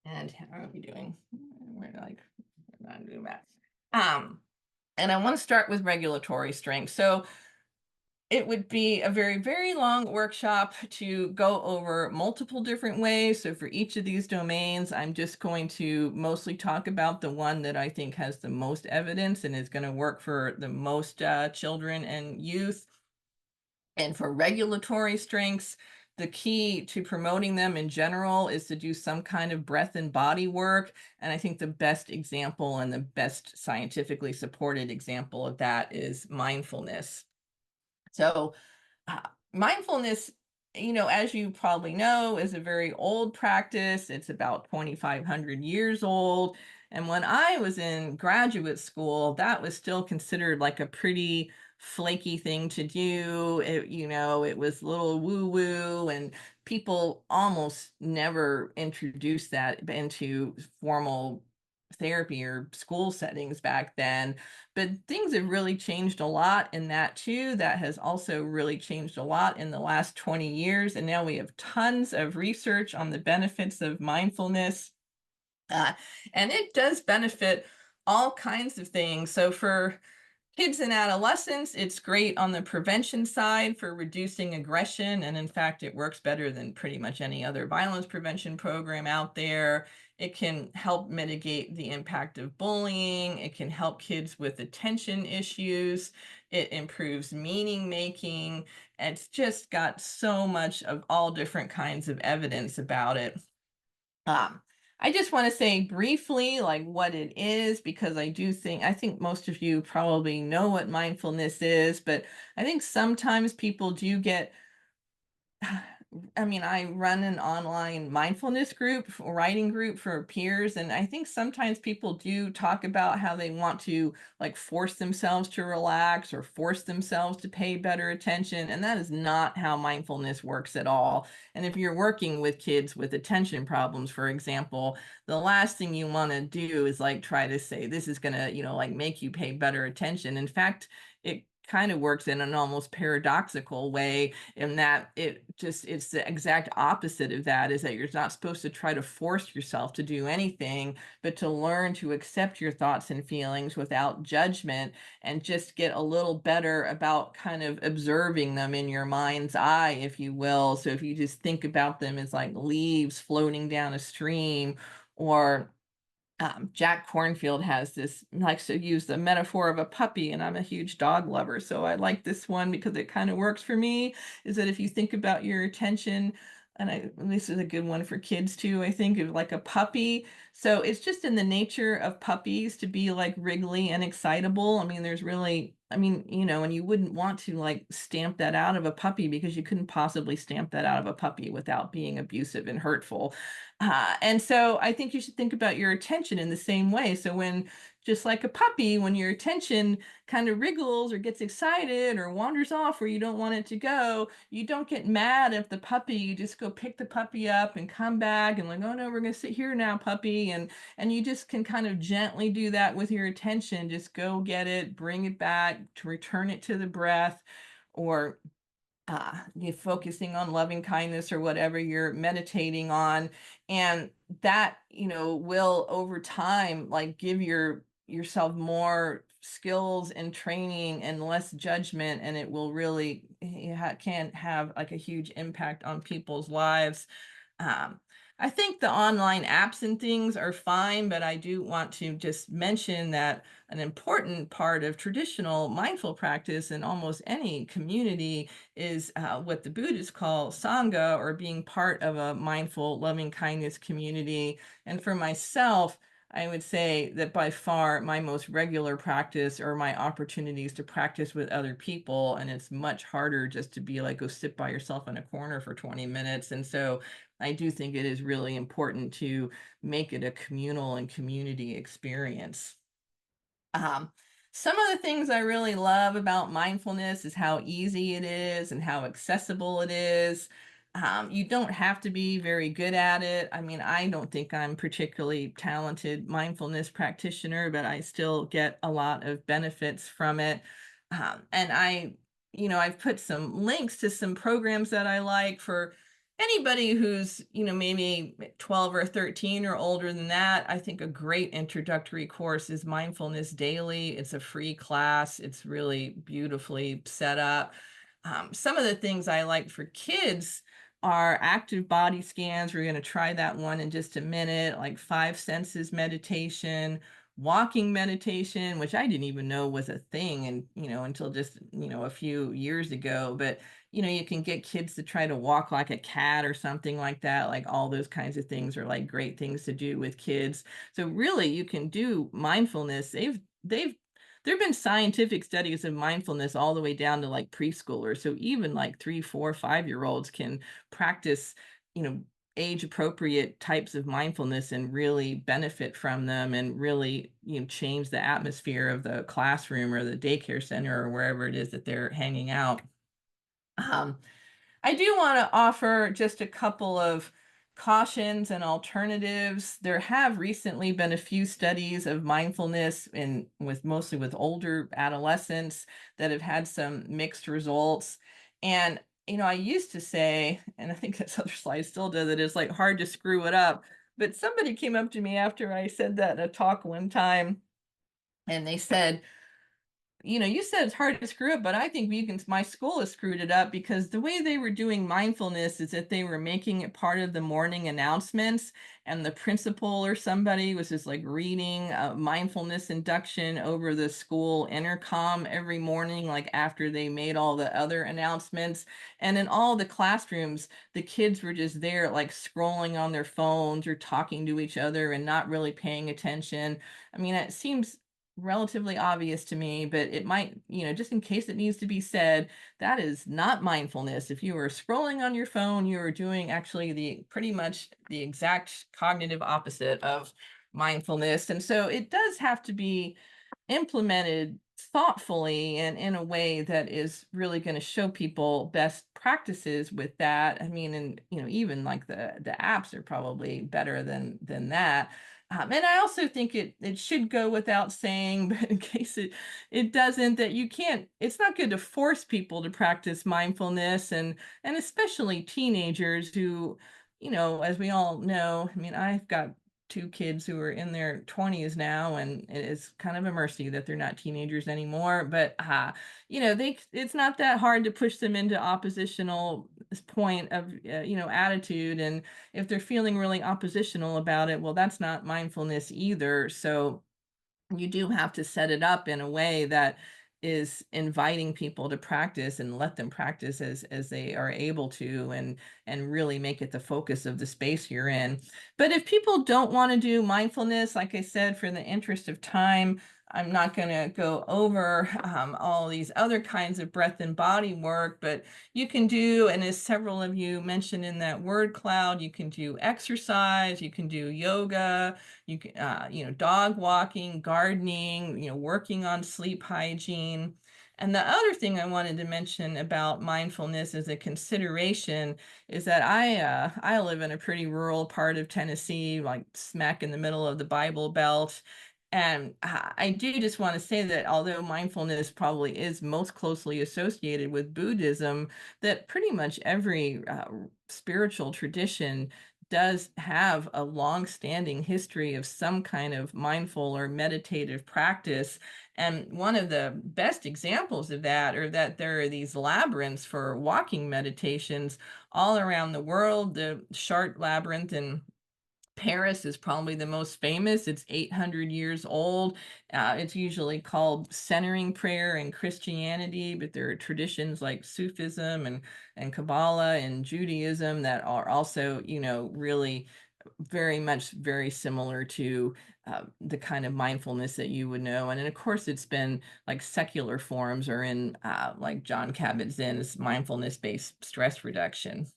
And how are we doing? We're like, we're not doing that. And I want to start with regulatory strength. So it would be a very, very long workshop to go over multiple different ways. So for each of these domains, I'm just going to mostly talk about the one that I think has the most evidence and is going to work for the most children and youth. And for regulatory strengths, the key to promoting them in general is to do some kind of breath and body work. And I think the best example and the best scientifically supported example of that is mindfulness. So uh, mindfulness, as you probably know, is a very old practice. It's about 2,500 years old. And when I was in graduate school, that was still considered like a pretty flaky thing to do. It was a little woo-woo, and people almost never introduced that into formal therapy or school settings back then. But things have really changed a lot in that too. That has also really changed a lot in the last 20 years. And now we have tons of research on the benefits of mindfulness. And it does benefit all kinds of things. So for kids and adolescents, it's great on the prevention side for reducing aggression. And in fact, it works better than pretty much any other violence prevention program out there. It can help mitigate the impact of bullying. It can help kids with attention issues. It improves meaning making. It's just got so much of all different kinds of evidence about it. Um, I just want to say briefly like what it is, because I think most of you probably know what mindfulness is, but I think sometimes people do get I run an online mindfulness group, writing group for peers, and I think sometimes people do talk about how they want to like force themselves to relax or force themselves to pay better attention, and that is not how mindfulness works at all. And if you're working with kids with attention problems, for example, the last thing you want to do is like try to say this is gonna, like make you pay better attention. In fact, it kind of works in an almost paradoxical way in that it's the exact opposite of that, is that you're not supposed to try to force yourself to do anything, but to learn to accept your thoughts and feelings without judgment and just get a little better about kind of observing them in your mind's eye, if you will. So if you just think about them as like leaves floating down a stream, or Jack Cornfield has this, likes to use the metaphor of a puppy, and I'm a huge dog lover, so I like this one because it kind of works for me, is that if you think about your attention, this is a good one for kids too, I think, of like a puppy. So it's just in the nature of puppies to be like wriggly and excitable. There's really, and you wouldn't want to like stamp that out of a puppy, because you couldn't possibly stamp that out of a puppy without being abusive and hurtful. And so I think you should think about your attention in the same way. So just like a puppy, when your attention kind of wriggles or gets excited or wanders off where you don't want it to go, you don't get mad at the puppy. You just go pick the puppy up and come back and like, oh no, we're going to sit here now, puppy. And you just can kind of gently do that with your attention. Just go get it, bring it back, to return it to the breath, or you're focusing on loving kindness or whatever you're meditating on. And that, will over time like give yourself more skills and training and less judgment, and it will really can have like a huge impact on people's lives. um, I think the online apps and things are fine, but I do want to just mention that an important part of traditional mindful practice in almost any community is what the Buddhists call Sangha, or being part of a mindful, loving kindness community. And for myself, I would say that by far my most regular practice are my opportunities to practice with other people. And it's much harder just to be like, go sit by yourself in a corner for 20 minutes. And so I do think it is really important to make it a communal and community experience. Um, some of the things I really love about mindfulness is how easy it is and how accessible it is. You don't have to be very good at it. I mean, I don't think I'm particularly talented mindfulness practitioner, but I still get a lot of benefits from it. And I've put some links to some programs that I like for anybody who's, maybe 12 or 13 or older than that. I think a great introductory course is Mindfulness Daily. It's a free class. It's really beautifully set up. Some of the things I like for kids are active body scans. We're going to try that one in just a minute, like five senses meditation, walking meditation, which I didn't even know was a thing, and until just a few years ago. But you can get kids to try to walk like a cat or something like that. Like all those kinds of things are like great things to do with kids. So really you can do mindfulness. They've there have been scientific studies of mindfulness all the way down to like preschoolers. So even like 3, 4, 5-year olds can practice, you know, age appropriate types of mindfulness and really benefit from them, and really, change the atmosphere of the classroom or the daycare center or wherever it is that they're hanging out. Um, I do want to offer just a couple of cautions and alternatives. There have recently been a few studies of mindfulness mostly with older adolescents that have had some mixed results. And I used to say, and I think this other slide still does it, it's like hard to screw it up. But somebody came up to me after I said that in a talk one time, and they said, you said it's hard to screw up, but I think my school has screwed it up, because the way they were doing mindfulness is that they were making it part of the morning announcements, and the principal or somebody was just like reading a mindfulness induction over the school intercom every morning, like after they made all the other announcements. And in all the classrooms, the kids were just there, like scrolling on their phones or talking to each other and not really paying attention. I mean, it seems relatively obvious to me, but it might, just in case it needs to be said, that is not mindfulness. If you are scrolling on your phone, you are doing actually the pretty much the exact cognitive opposite of mindfulness. And so it does have to be implemented thoughtfully and in a way that is really going to show people best practices with that. I mean, and even like the apps are probably better than that. And I also think it should go without saying, but in case it doesn't, that you can't, it's not good to force people to practice mindfulness, and especially teenagers who, as we all know, I mean, I've got two kids who are in their 20s now, and it is kind of a mercy that they're not teenagers anymore. But it's not that hard to push them into oppositional point of attitude, and if they're feeling really oppositional about it, well, that's not mindfulness either. So you do have to set it up in a way that is inviting people to practice, and let them practice as they are able to, and really make it the focus of the space you're in. But if people don't want to do mindfulness, like I said, for the interest of time, I'm not going to go over all these other kinds of breath and body work, but you can do, and as several of you mentioned in that word cloud, you can do exercise, you can do yoga, you can, dog walking, gardening, working on sleep hygiene. And the other thing I wanted to mention about mindfulness as a consideration is that I live in a pretty rural part of Tennessee, like smack in the middle of the Bible Belt. And I do just want to say that although mindfulness probably is most closely associated with Buddhism, that pretty much every spiritual tradition does have a long-standing history of some kind of mindful or meditative practice. And one of the best examples of that are that there are these labyrinths for walking meditations all around the world. The Chartres labyrinth in Paris is probably the most famous. It's 800 years old. It's usually called centering prayer in Christianity, but there are traditions like Sufism and Kabbalah and Judaism that are also, really very much very similar to the kind of mindfulness that you would know. And then, of course, it's been like secular forms or in like John Kabat-Zinn's mindfulness-based stress reduction.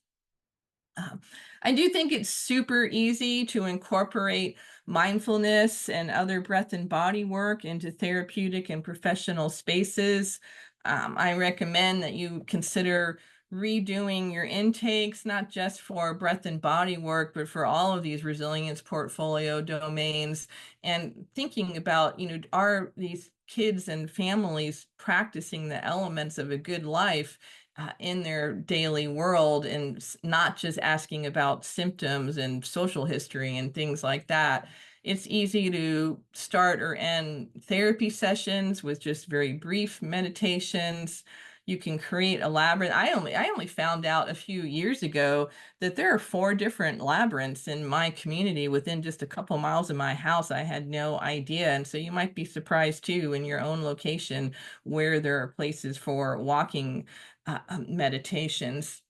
Um, I do think it's super easy to incorporate mindfulness and other breath and body work into therapeutic and professional spaces. I recommend that you consider redoing your intakes, not just for breath and body work, but for all of these resilience portfolio domains, and thinking about, are these kids and families practicing the elements of a good life in their daily world, and not just asking about symptoms and social history and things like that. It's easy to start or end therapy sessions with just very brief meditations. You can create a labyrinth. I only found out a few years ago that there are 4 different labyrinths in my community within just a couple miles of my house. I had no idea. And so you might be surprised too in your own location where there are places for walking meditations.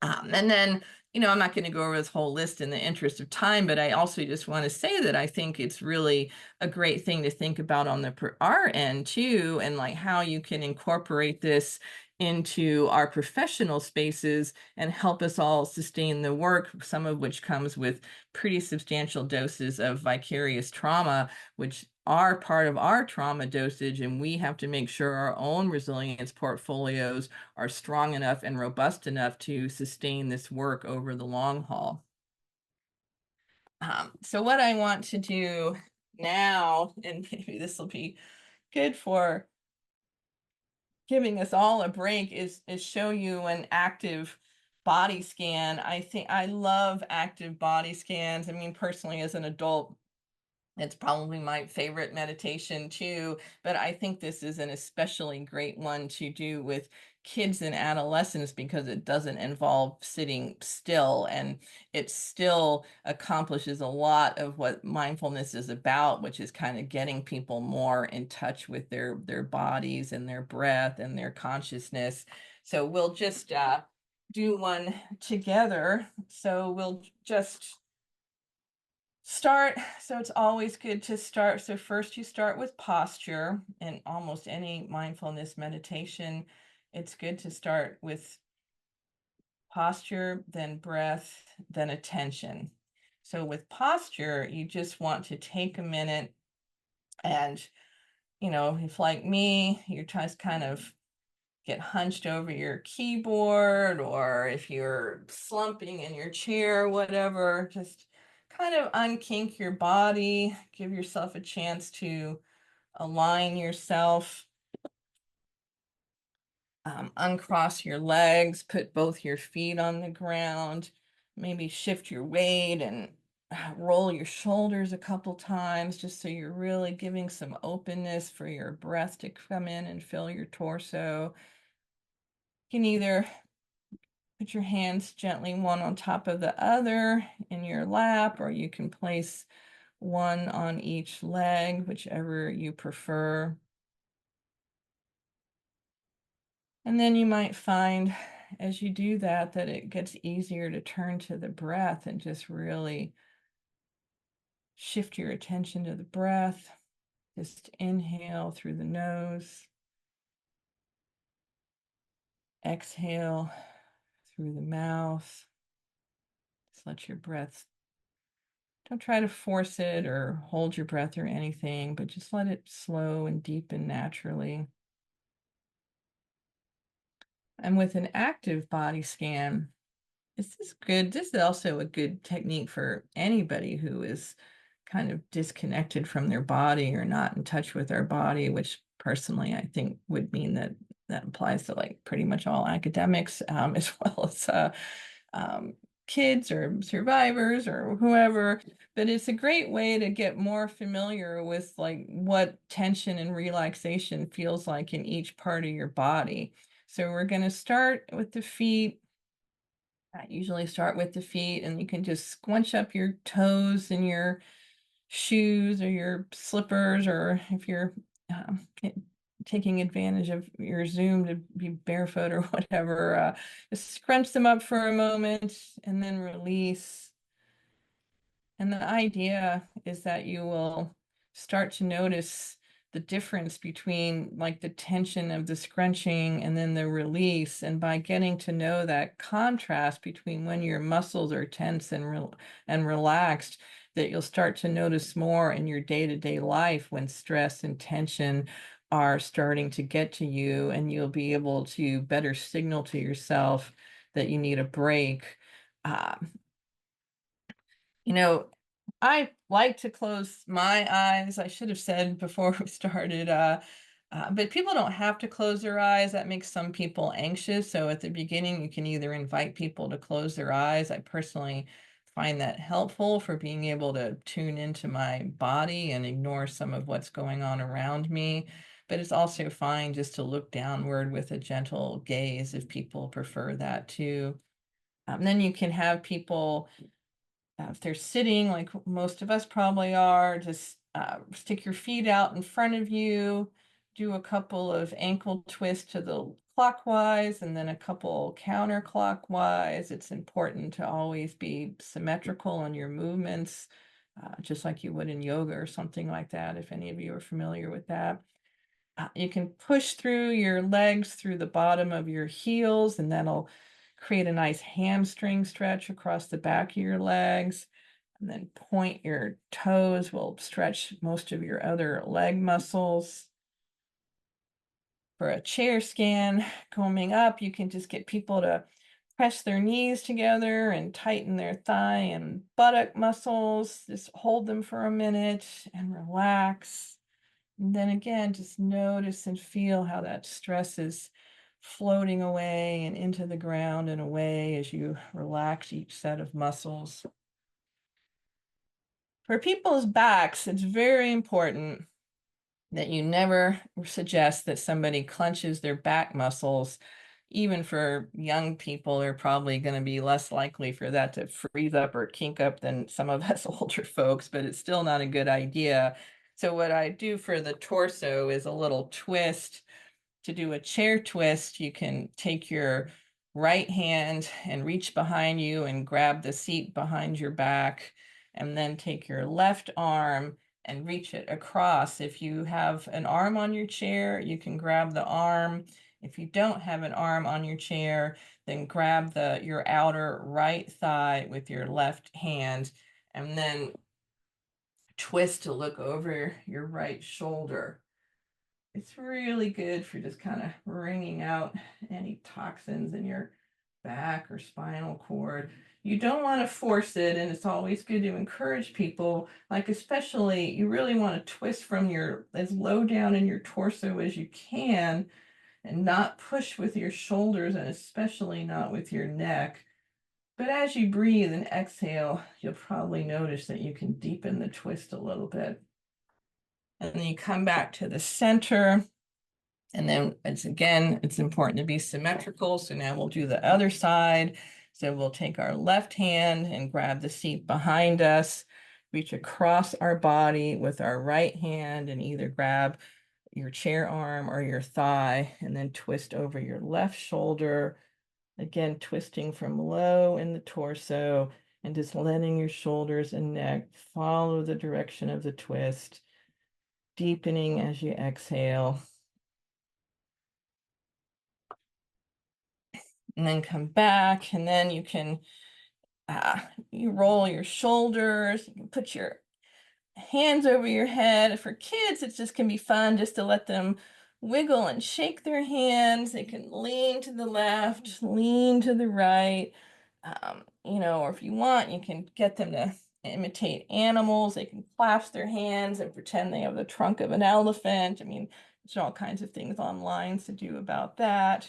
And then, I'm not going to go over this whole list in the interest of time, but I also just want to say that I think it's really a great thing to think about on our end too, and like how you can incorporate this into our professional spaces and help us all sustain the work, some of which comes with pretty substantial doses of vicarious trauma, which are part of our trauma dosage, and we have to make sure our own resilience portfolios are strong enough and robust enough to sustain this work over the long haul. So what I want to do now, and maybe this will be good for giving us all a break, is show you an active body scan. I think I love active body scans. I mean, personally, as an adult, it's probably my favorite meditation too, but I think this is an especially great one to do with kids and adolescents because it doesn't involve sitting still, and it still accomplishes a lot of what mindfulness is about, which is kind of getting people more in touch with their bodies and their breath and their consciousness. So we'll just do one together. So we'll just start. So it's always good to start. So first you start with posture. In almost any mindfulness meditation, it's good to start with posture, then breath, then attention. So with posture, you just want to take a minute and, if like me, you're just kind of get hunched over your keyboard, or if you're slumping in your chair, whatever, just kind of unkink your body, give yourself a chance to align yourself, uncross your legs, put both your feet on the ground, maybe shift your weight and roll your shoulders a couple times, just so you're really giving some openness for your breath to come in and fill your torso. You can either put your hands gently one on top of the other in your lap, or you can place one on each leg, whichever you prefer. And then you might find as you do that, that it gets easier to turn to the breath and just really shift your attention to the breath. Just inhale through the nose, exhale through the mouth. Just let your breath, don't try to force it or hold your breath or anything, but just let it slow and deepen naturally. And with an active body scan, this is good. This is also a good technique for anybody who is kind of disconnected from their body or not in touch with their body, which personally I think would mean that that applies to like pretty much all academics, as well as kids or survivors or whoever, but it's a great way to get more familiar with like what tension and relaxation feels like in each part of your body. So we're going to start with the feet. I usually start with the feet, and you can just squinch up your toes in your shoes or your slippers, or if you're taking advantage of your Zoom to be barefoot or whatever, just scrunch them up for a moment and then release. And the idea is that you will start to notice the difference between like the tension of the scrunching and then the release. And by getting to know that contrast between when your muscles are tense and relaxed, that you'll start to notice more in your day-to-day life when stress and tension are starting to get to you, and you'll be able to better signal to yourself that you need a break. Uh, you know, I like to close my eyes. I should have said before we started, but people don't have to close their eyes. That makes some people anxious. So at the beginning, you can either invite people to close their eyes. I personally find that helpful for being able to tune into my body and ignore some of what's going on around me. But it's also fine just to look downward with a gentle gaze if people prefer that too. Then you can have people if they're sitting, like most of us probably are, just stick your feet out in front of you, do a couple of ankle twists to the clockwise and then a couple counterclockwise. It's important to always be symmetrical in your movements, just like you would in yoga or something like that, if any of you are familiar with that. You can push through your legs through the bottom of your heels, and that'll create a nice hamstring stretch across the back of your legs. And then point your toes will stretch most of your other leg muscles. For a chair scan, coming up, you can just get people to press their knees together and tighten their thigh and buttock muscles. Just hold them for a minute and relax. And then again, just notice and feel how that stress is floating away and into the ground and away as you relax each set of muscles. For people's backs, it's very important that you never suggest that somebody clenches their back muscles. Even for young people, they're probably going to be less likely for that to freeze up or kink up than some of us older folks, but it's still not a good idea. So what I do for the torso is a little twist. To do a chair twist, you can take your right hand and reach behind you and grab the seat behind your back, and then take your left arm and reach it across. If you have an arm on your chair, you can grab the arm. If you don't have an arm on your chair, then grab your outer right thigh with your left hand, and then twist to look over your right shoulder. It's really good for just kind of wringing out any toxins in your back or spinal cord. You don't want to force it, and it's always good to encourage people, like especially you really want to twist from your as low down in your torso as you can and not push with your shoulders and especially not with your neck. But as you breathe and exhale, you'll probably notice that you can deepen the twist a little bit. And then you come back to the center. And then it's important to be symmetrical. So now we'll do the other side. So we'll take our left hand and grab the seat behind us, reach across our body with our right hand and either grab your chair arm or your thigh and then twist over your left shoulder. Again, twisting from low in the torso and just letting your shoulders and neck follow the direction of the twist, deepening as you exhale. And then come back, and then you can you roll your shoulders, you can put your hands over your head. For kids, it just can be fun just to let them wiggle and shake their hands. They can lean to the left, lean to the right. Or if you want, you can get them to imitate animals. They can clasp their hands and pretend they have the trunk of an elephant. I mean, there's all kinds of things online to do about that.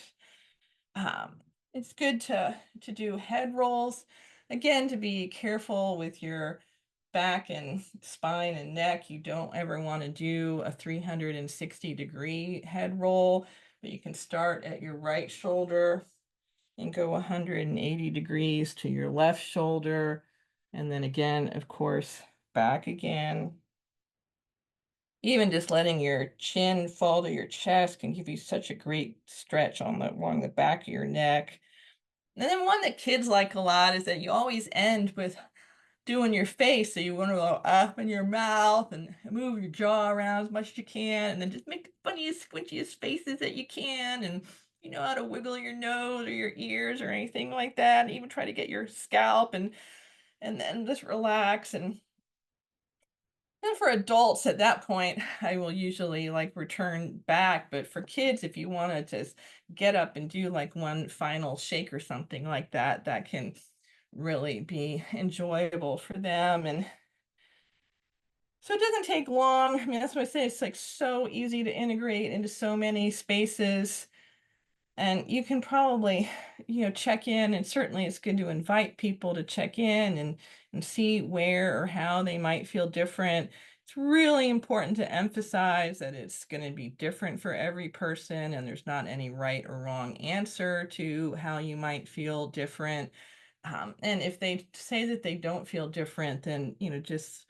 It's good to do head rolls. again, to be careful with your back and spine and neck. You don't ever want to do a 360-degree head roll, but you can start at your right shoulder and go 180 degrees to your left shoulder. And then again, of course, back again. Even just letting your chin fall to your chest can give you such a great stretch along the back of your neck. And then one that kids like a lot is that you always end with doing your face. So you want to go up in your mouth and move your jaw around as much as you can, and then just make the funniest, squinchiest faces that you can. And you know how to wiggle your nose or your ears or anything like that. And even try to get your scalp and then just relax. And then for adults at that point, I will usually like return back. But for kids, if you want to just get up and do like one final shake or something like that, that can really be enjoyable for them. And so it doesn't take long. I mean, that's what I say. It's like so easy to integrate into so many spaces. And you can probably, check in, and certainly it's good to invite people to check in and see where or how they might feel different. It's really important to emphasize that it's going to be different for every person, and there's not any right or wrong answer to how you might feel different. And if they say that they don't feel different, then, just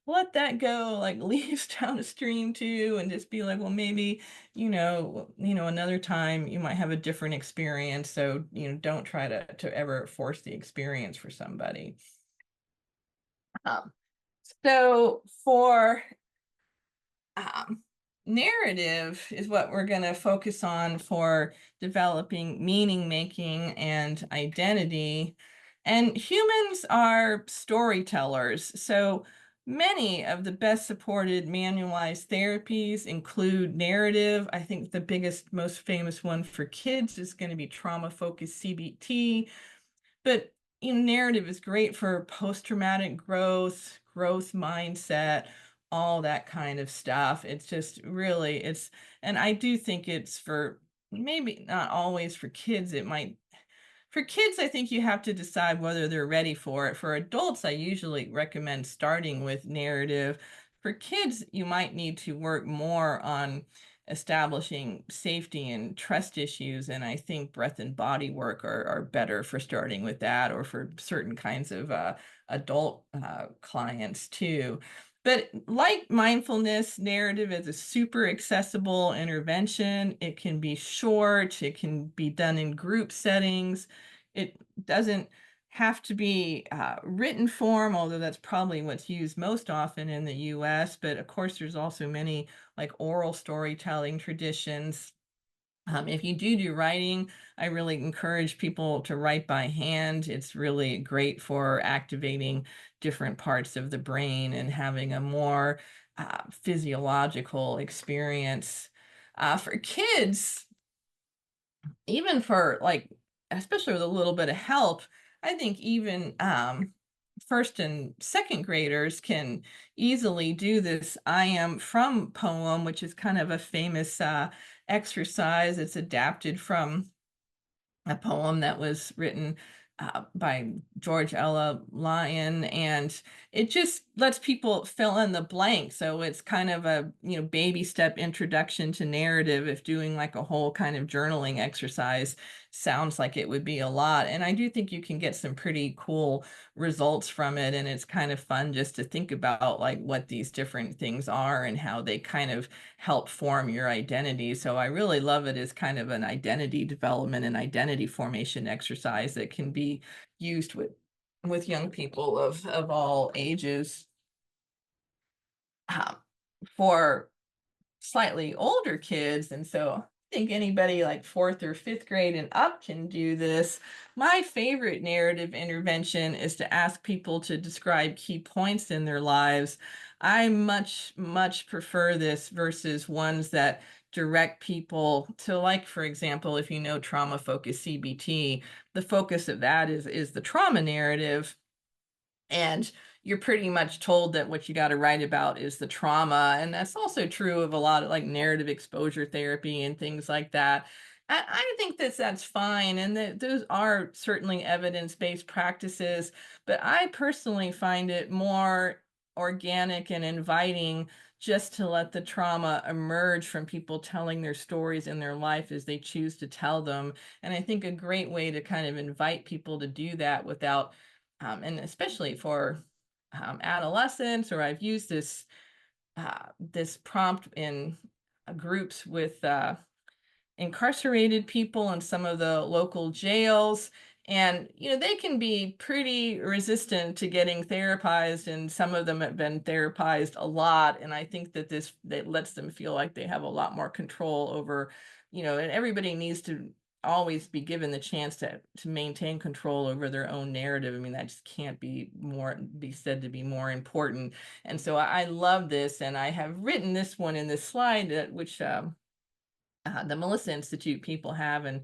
let that go, like leaves down a stream too, and just be like, well, maybe, another time you might have a different experience. So, don't try to ever force the experience for somebody. Um, so for narrative is what we're going to focus on for developing meaning making and identity. And humans are storytellers. So many of the best supported manualized therapies include narrative. I think the biggest, most famous one for kids is going to be trauma focused CBT. But narrative is great for post-traumatic growth mindset, all that kind of stuff. It's just really, and I do think it's for maybe not always for kids. For kids, I think you have to decide whether they're ready for it. For adults, I usually recommend starting with narrative. For kids, you might need to work more on establishing safety and trust issues. And I think breath and body work are better for starting with that, or for certain kinds of adult clients too. But like mindfulness, narrative is a super accessible intervention. It can be short, it can be done in group settings. It doesn't have to be written form, although that's probably what's used most often in the US. But of course, there's also many like oral storytelling traditions. If you do writing, I really encourage people to write by hand. It's really great for activating different parts of the brain and having a more physiological experience. For kids, even for like, especially with a little bit of help, I think even first and second graders can easily do this I am from poem, which is kind of a famous exercise. It's adapted from a poem that was written by George Ella Lyon, and it just lets people fill in the blank. So it's kind of a baby step introduction to narrative. If doing like a whole kind of journaling exercise sounds like it would be a lot, and I do think you can get some pretty cool results from it. And it's kind of fun just to think about like what these different things are and how they kind of help form your identity. So I really love it as kind of an identity development and identity formation exercise that can be used with young people of all ages. Um, for slightly older kids, and so I think anybody like fourth or fifth grade and up can do this. My favorite narrative intervention is to ask people to describe key points in their lives. I much prefer this versus ones that direct people to, like, for example, if you know trauma focused CBT, the focus of that is the trauma narrative, and you're pretty much told that what you got to write about is the trauma. And that's also true of a lot of like narrative exposure therapy and things like that. I think that that's fine, and that those are certainly evidence-based practices, but I personally find it more organic and inviting just to let the trauma emerge from people telling their stories in their life as they choose to tell them. And I think a great way to kind of invite people to do that without, and especially for adolescents, or I've used this prompt in groups with incarcerated people in some of the local jails. And, they can be pretty resistant to getting therapized, and some of them have been therapized a lot. And I think that that lets them feel like they have a lot more control over, and everybody needs to always be given the chance to maintain control over their own narrative. I mean, that just can't be said to be more important. And so I love this, and I have written this one in this slide, which the Melissa Institute people have and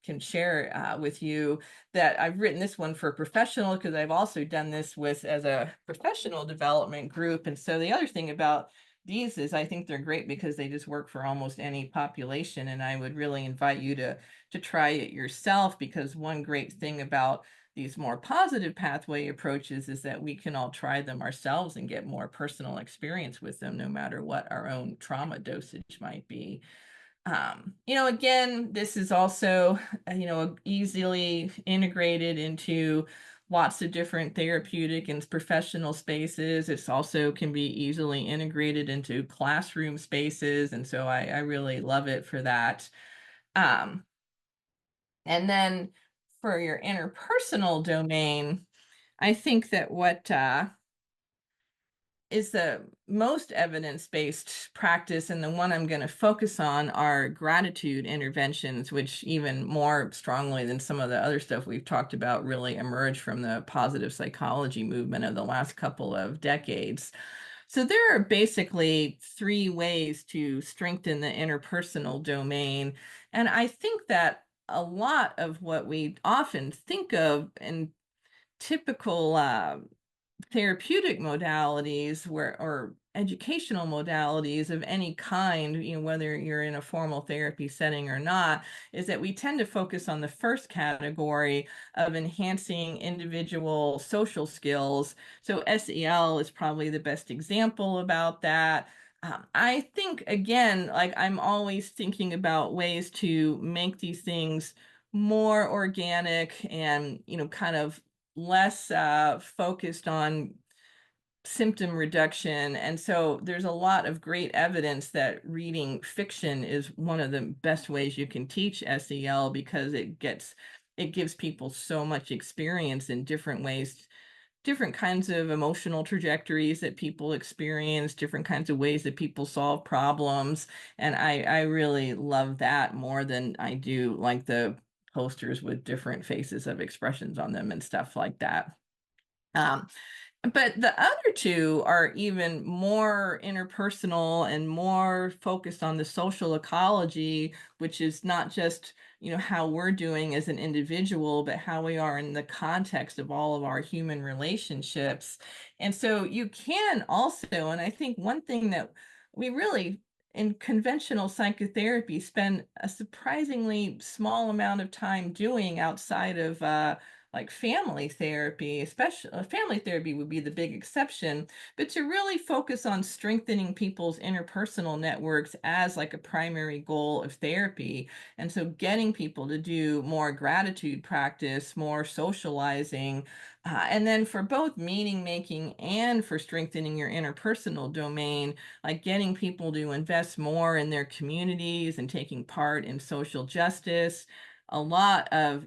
can share with you, that I've written this one for professional, because I've also done this as a professional development group. And so the other thing about these is I think they're great because they just work for almost any population. And I would really invite you to try it yourself, because one great thing about these more positive pathway approaches is that we can all try them ourselves and get more personal experience with them, no matter what our own trauma dosage might be. Again, this is also, easily integrated into lots of different therapeutic and professional spaces. It's also can be easily integrated into classroom spaces. And so I really love it for that. Um, and then for your interpersonal domain, I think that what is the most evidence-based practice, and the one I'm going to focus on, are gratitude interventions, which even more strongly than some of the other stuff we've talked about really emerged from the positive psychology movement of the last couple of decades. So there are basically three ways to strengthen the interpersonal domain. And I think that a lot of what we often think of in typical therapeutic modalities or educational modalities of any kind, whether you're in a formal therapy setting or not, is that we tend to focus on the first category of enhancing individual social skills. So SEL is probably the best example about that. I think, again, like, I'm always thinking about ways to make these things more organic and, kind of less focused on symptom reduction. And so there's a lot of great evidence that reading fiction is one of the best ways you can teach SEL, because it gives people so much experience in different ways, different kinds of emotional trajectories that people experience, different kinds of ways that people solve problems. And I really love that more than I do like the posters with different faces of expressions on them and stuff like that. Um, but the other two are even more interpersonal and more focused on the social ecology, which is not just, how we're doing as an individual, but how we are in the context of all of our human relationships. And so you can also, and I think one thing that we really in conventional psychotherapy spend a surprisingly small amount of time doing outside of like family therapy, especially family therapy would be the big exception, but to really focus on strengthening people's interpersonal networks as like a primary goal of therapy. And so getting people to do more gratitude practice, more socializing, and then for both meaning making and for strengthening your interpersonal domain, like getting people to invest more in their communities and taking part in social justice. A lot of,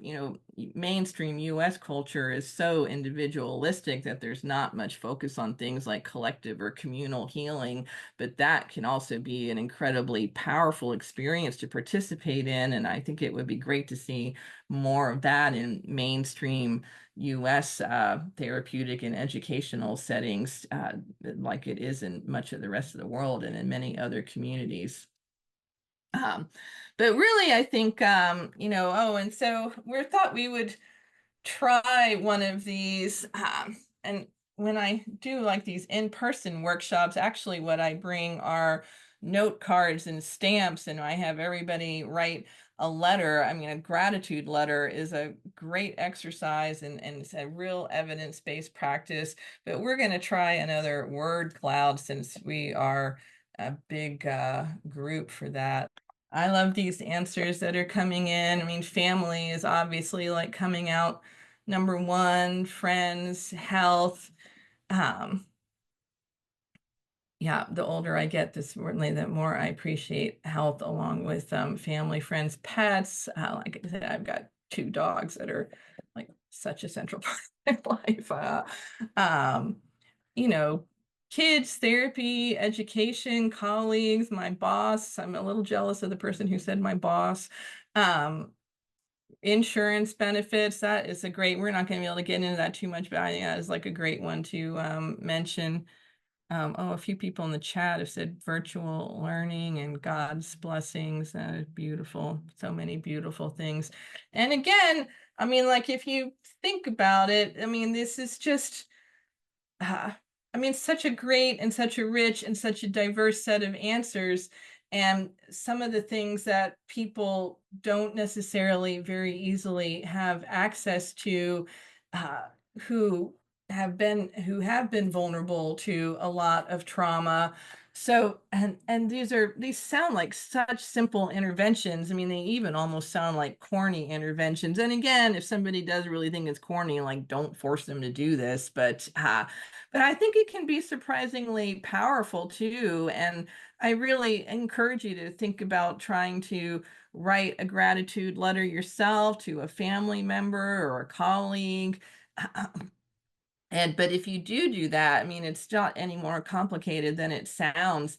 mainstream US culture is so individualistic that there's not much focus on things like collective or communal healing, but that can also be an incredibly powerful experience to participate in. And I think it would be great to see more of that in mainstream US therapeutic and educational settings, like it is in much of the rest of the world and in many other communities. Um, but really, I think, and so we thought we would try one of these. And when I do like these in-person workshops, actually what I bring are note cards and stamps, and I have everybody write a letter. I mean, a gratitude letter is a great exercise, and it's a real evidence-based practice. But we're going to try another word cloud since we are a big group for that. I love these answers that are coming in. I mean, family is obviously like coming out number one, friends, health. Um, yeah, the older I get, certainly the more I appreciate health along with family, friends, pets. Like I said, I've got two dogs that are like such a central part of my life. Um, you know, kids, therapy, education, colleagues, my boss. I'm a little jealous of the person who said my boss. Um, Insurance benefits, that is a great, we're not going to be able to get into that too much, but I think that is like a great one to mention. Oh, a few people in the chat have said virtual learning and God's blessings. That is beautiful. So many beautiful things. And again, I mean, like if you think about it, I mean, this is just I mean, such a great and such a rich and such a diverse set of answers. And some of the things that people don't necessarily very easily have access to, uh, who who have been vulnerable to a lot of trauma. So, and these sound like such simple interventions. I mean, they even almost sound like corny interventions. And again, if somebody does really think it's corny, like don't force them to do this. But I think it can be surprisingly powerful too. And I really encourage you to think about trying to write a gratitude letter yourself to a family member or a colleague. But if you do that, I mean, it's not any more complicated than it sounds.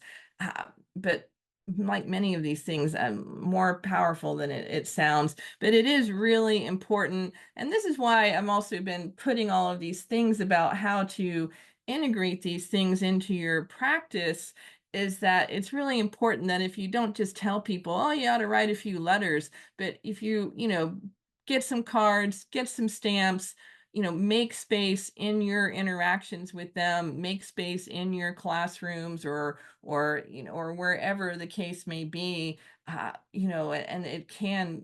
But like many of these things, more powerful than it sounds. But it is really important. And this is why I've also been putting all of these things about how to integrate these things into your practice. Is that it's really important that if you don't just tell people, oh, you ought to write a few letters, but if you get some cards, get some stamps, make space in your interactions with them, make space in your classrooms or wherever the case may be, and it can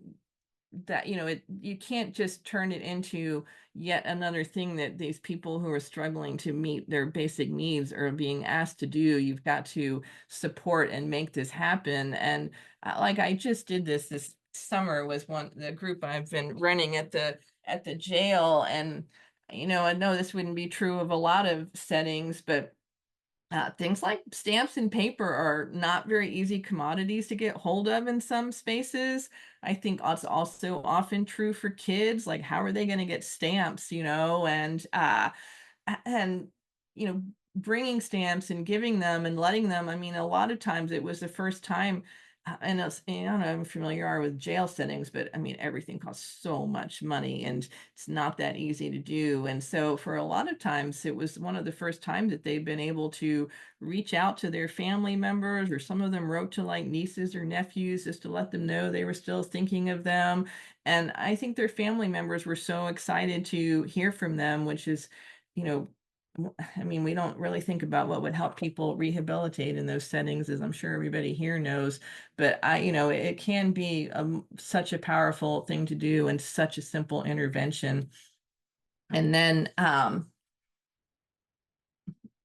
that you can't just turn it into yet another thing that these people who are struggling to meet their basic needs are being asked to do. You've got to support and make this happen. And like I just did this summer was the group I've been running at the jail. And I know this wouldn't be true of a lot of settings, but things like stamps and paper are not very easy commodities to get hold of in some spaces. I think that's also often true for kids. Like, how are they going to get stamps, and you know bringing stamps and giving them and letting them. I mean, a lot of times it was the first time, and I don't know how familiar you are with jail settings, but I mean, everything costs so much money and it's not that easy to do. And so for a lot of times it was one of the first times that they've been able to reach out to their family members, or some of them wrote to like nieces or nephews just to let them know they were still thinking of them. And I think their family members were so excited to hear from them, which is, you know, I mean, we don't really think about what would help people rehabilitate in those settings, as I'm sure everybody here knows. But it can be such a powerful thing to do and such a simple intervention. And then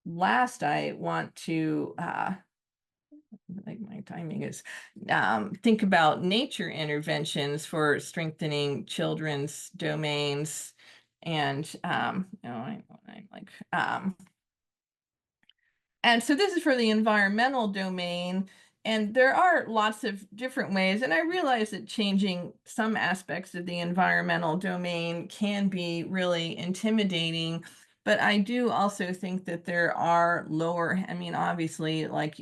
last, I want to like my timing is think about nature interventions for strengthening children's domains. And I'm like and so this is for the environmental domain. And there are lots of different ways. And I realize that changing some aspects of the environmental domain can be really intimidating. But I do also think that there are I mean, obviously, like,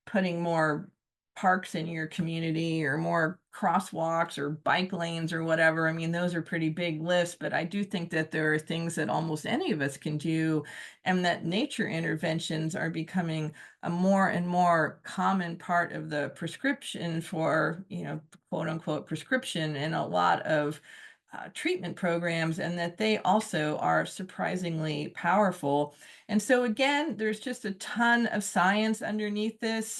putting more parks in your community or more crosswalks or bike lanes or whatever. I mean, those are pretty big lifts, but I do think that there are things that almost any of us can do, and that nature interventions are becoming a more and more common part of the prescription for, quote unquote prescription in a lot of treatment programs, and that they also are surprisingly powerful. And so again, there's just a ton of science underneath this.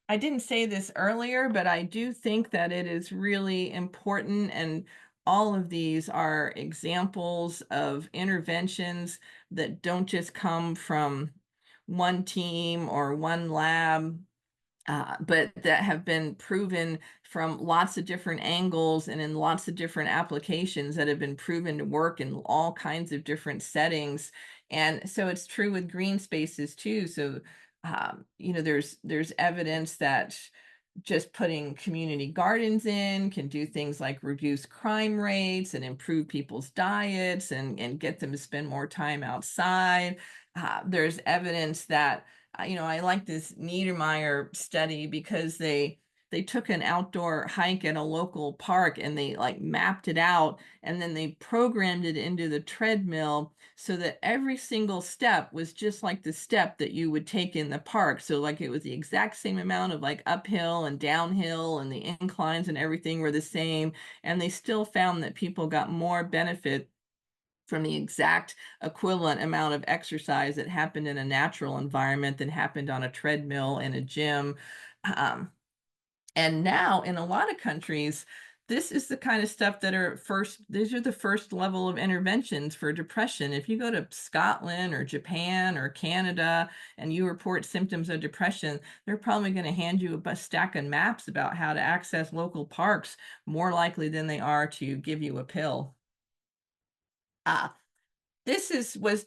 I didn't say this earlier, but I do think that it is really important, and all of these are examples of interventions that don't just come from one team or one lab, but that have been proven from lots of different angles and in lots of different applications that have been proven to work in all kinds of different settings. And so it's true with green spaces too. So, there's evidence that just putting community gardens in can do things like reduce crime rates and improve people's diets and get them to spend more time outside. There's evidence that, I like this Niedermeyer study because they took an outdoor hike at a local park and they like mapped it out, and then they programmed it into the treadmill so that every single step was just like the step that you would take in the park. So like it was the exact same amount of like uphill and downhill, and the inclines and everything were the same. And they still found that people got more benefit from the exact equivalent amount of exercise that happened in a natural environment than happened on a treadmill in a gym. Um, and now in a lot of countries, this is the kind of stuff that are first, these are the first level of interventions for depression. If you go to Scotland or Japan or Canada and you report symptoms of depression, they're probably going to hand you a stack of maps about how to access local parks more likely than they are to give you a pill. Ah, this is was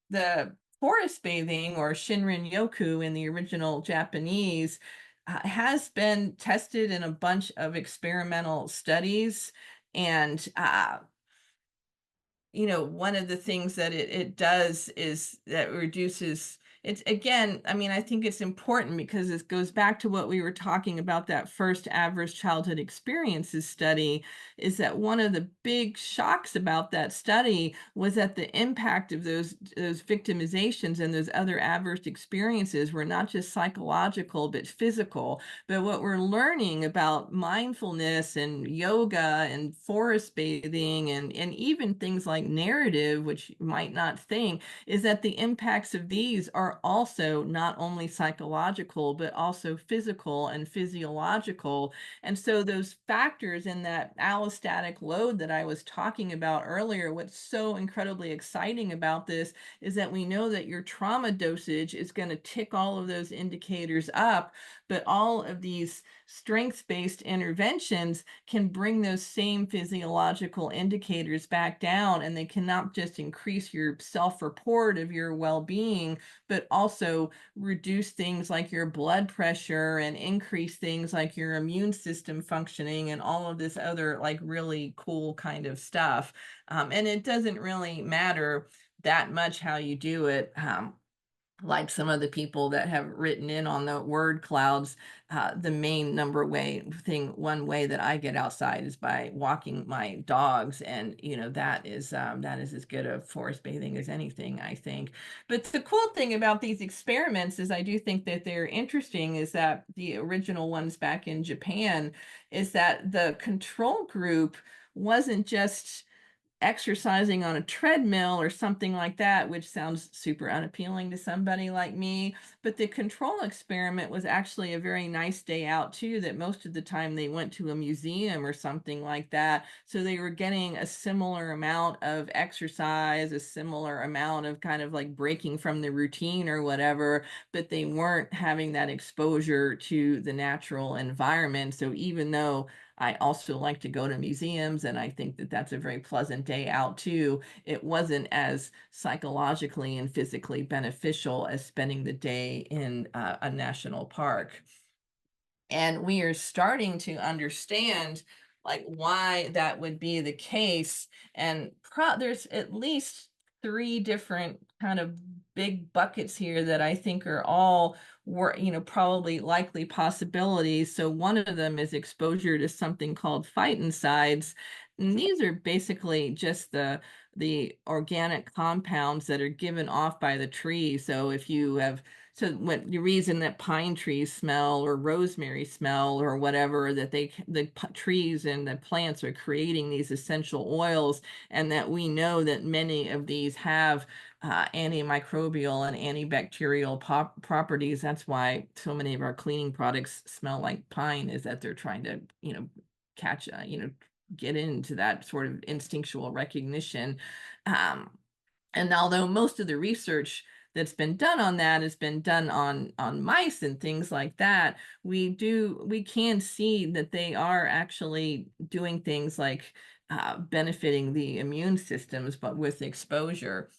the forest bathing, or Shinrin Yoku in the original Japanese, has been tested in a bunch of experimental studies. And one of the things that it does is that reduces it's, again, I mean, I think it's important because it goes back to what we were talking about, that first adverse childhood experiences study, is that one of the big shocks about that study was that the impact of those victimizations and those other adverse experiences were not just psychological but physical. But what we're learning about mindfulness and yoga and forest bathing and even things like narrative, which you might not think, is that the impacts of these are also not only psychological, but also physical and physiological. And so those factors in that allostatic load that I was talking about earlier, what's so incredibly exciting about this is that we know that your trauma dosage is going to tick all of those indicators up, but all of these strengths-based interventions can bring those same physiological indicators back down, and they cannot just increase your self-report of your well-being, but also reduce things like your blood pressure and increase things like your immune system functioning and all of this other like really cool kind of stuff. And it doesn't really matter that much how you do it. Like some of the people that have written in on the word clouds, the main one way that I get outside is by walking my dogs, and that is as good a forest bathing as anything, I think. But the cool thing about these experiments is I do think that they're interesting. Is that the original ones back in Japan, is that the control group wasn't just exercising on a treadmill or something like that, which sounds super unappealing to somebody like me. But the control experiment was actually a very nice day out too, that most of the time they went to a museum or something like that. So they were getting a similar amount of exercise, a similar amount of kind of like breaking from the routine or whatever, but they weren't having that exposure to the natural environment. So even though I also like to go to museums, and I think that that's a very pleasant day out too, it wasn't as psychologically and physically beneficial as spending the day in a national park. And we are starting to understand like why that would be the case. And there's at least three different kind of big buckets here that I think are all probably likely possibilities. So one of them is exposure to something called phytoncides. And these are basically just the organic compounds that are given off by the tree. So if you have so what the reason that pine trees smell or rosemary smell or whatever, that the trees and the plants are creating these essential oils, and that we know that many of these have antimicrobial and antibacterial properties. That's why so many of our cleaning products smell like pine, is that they're trying to, catch, get into that sort of instinctual recognition. Um, and although most of the research that's been done on that has been done on mice and things like that, we can see that they are actually doing things like benefiting the immune systems, but with exposure.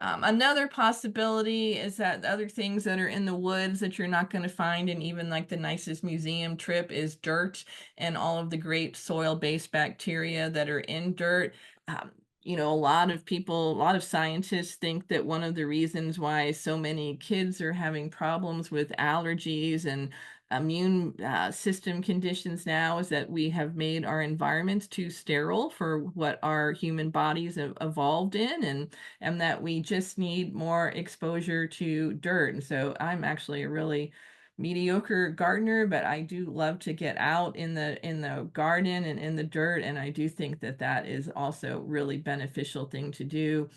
Another possibility is that other things that are in the woods that you're not going to find in even like the nicest museum trip is dirt and all of the great soil-based bacteria that are in dirt. Um, a lot of people, a lot of scientists think that one of the reasons why so many kids are having problems with allergies and immune system conditions now is that we have made our environments too sterile for what our human bodies have evolved in, and that we just need more exposure to dirt. And so I'm actually a really mediocre gardener, but I do love to get out in the garden and in the dirt, and I do think that that is also really beneficial thing to do.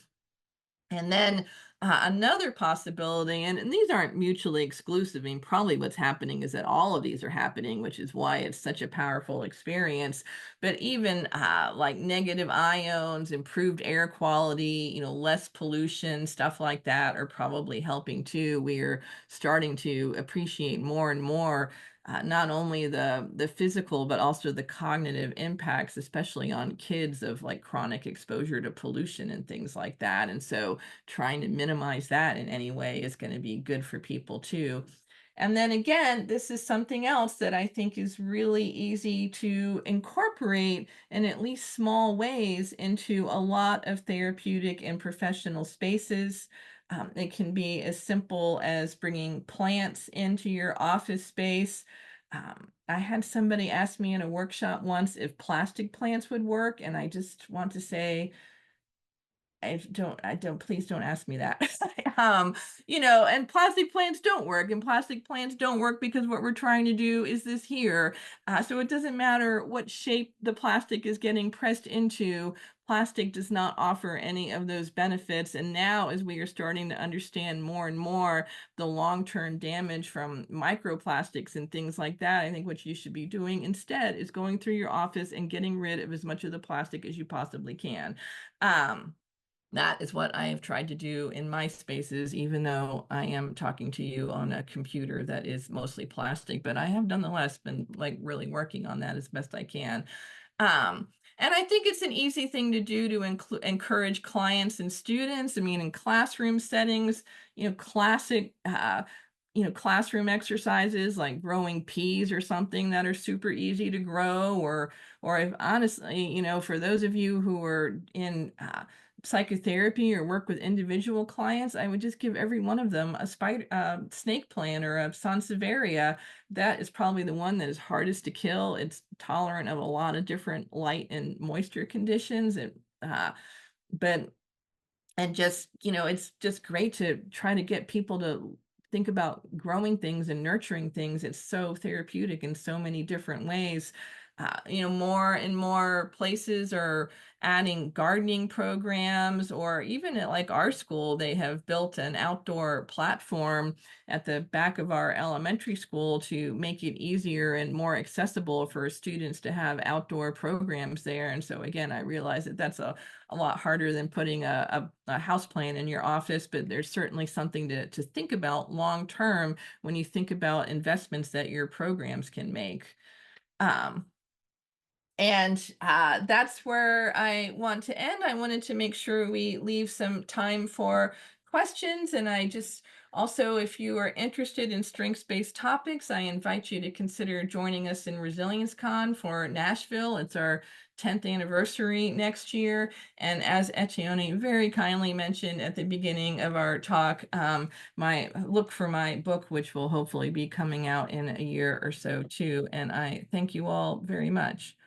And then another possibility, and these aren't mutually exclusive. I mean, probably what's happening is that all of these are happening, which is why it's such a powerful experience. But even like negative ions, improved air quality, less pollution, stuff like that are probably helping too. We're starting to appreciate more and more not only the physical but also the cognitive impacts, especially on kids, of like chronic exposure to pollution and things like that. And so trying to minimize that in any way is going to be good for people too. And then again, this is something else that I think is really easy to incorporate in at least small ways into a lot of therapeutic and professional spaces. It can be as simple as bringing plants into your office space. I had somebody ask me in a workshop once if plastic plants would work, and I just want to say, please don't ask me that. And plastic plants don't work, and plastic plants don't work because what we're trying to do is this here. So it doesn't matter what shape the plastic is getting pressed into. Plastic does not offer any of those benefits. And now, as we are starting to understand more and more the long-term damage from microplastics and things like that, I think what you should be doing instead is going through your office and getting rid of as much of the plastic as you possibly can. That is what I have tried to do in my spaces, even though I am talking to you on a computer that is mostly plastic, but I have nonetheless been like really working on that as best I can. And I think it's an easy thing to do to encourage clients and students. I mean, in classroom settings, classic, classroom exercises like growing peas or something that are super easy to grow, or if honestly, for those of you who are in psychotherapy or work with individual clients, I would just give every one of them a snake plant or a sansevieria. That is probably the one that is hardest to kill. It's tolerant of a lot of different light and moisture conditions. But and just, it's just great to try to get people to think about growing things and nurturing things. It's so therapeutic in so many different ways. More and more places are adding gardening programs, or even at like our school, they have built an outdoor platform at the back of our elementary school to make it easier and more accessible for students to have outdoor programs there. And so again, I realize that that's a lot harder than putting a house plant in your office, but there's certainly something to think about long term when you think about investments that your programs can make. Um, and that's where I want to end. I wanted to make sure we leave some time for questions. And I just also, if you are interested in strengths-based topics, I invite you to consider joining us in Resilience Con for Nashville. It's our 10th anniversary next year. And as Etione very kindly mentioned at the beginning of our talk, look for my book, which will hopefully be coming out in a year or so too. And I thank you all very much.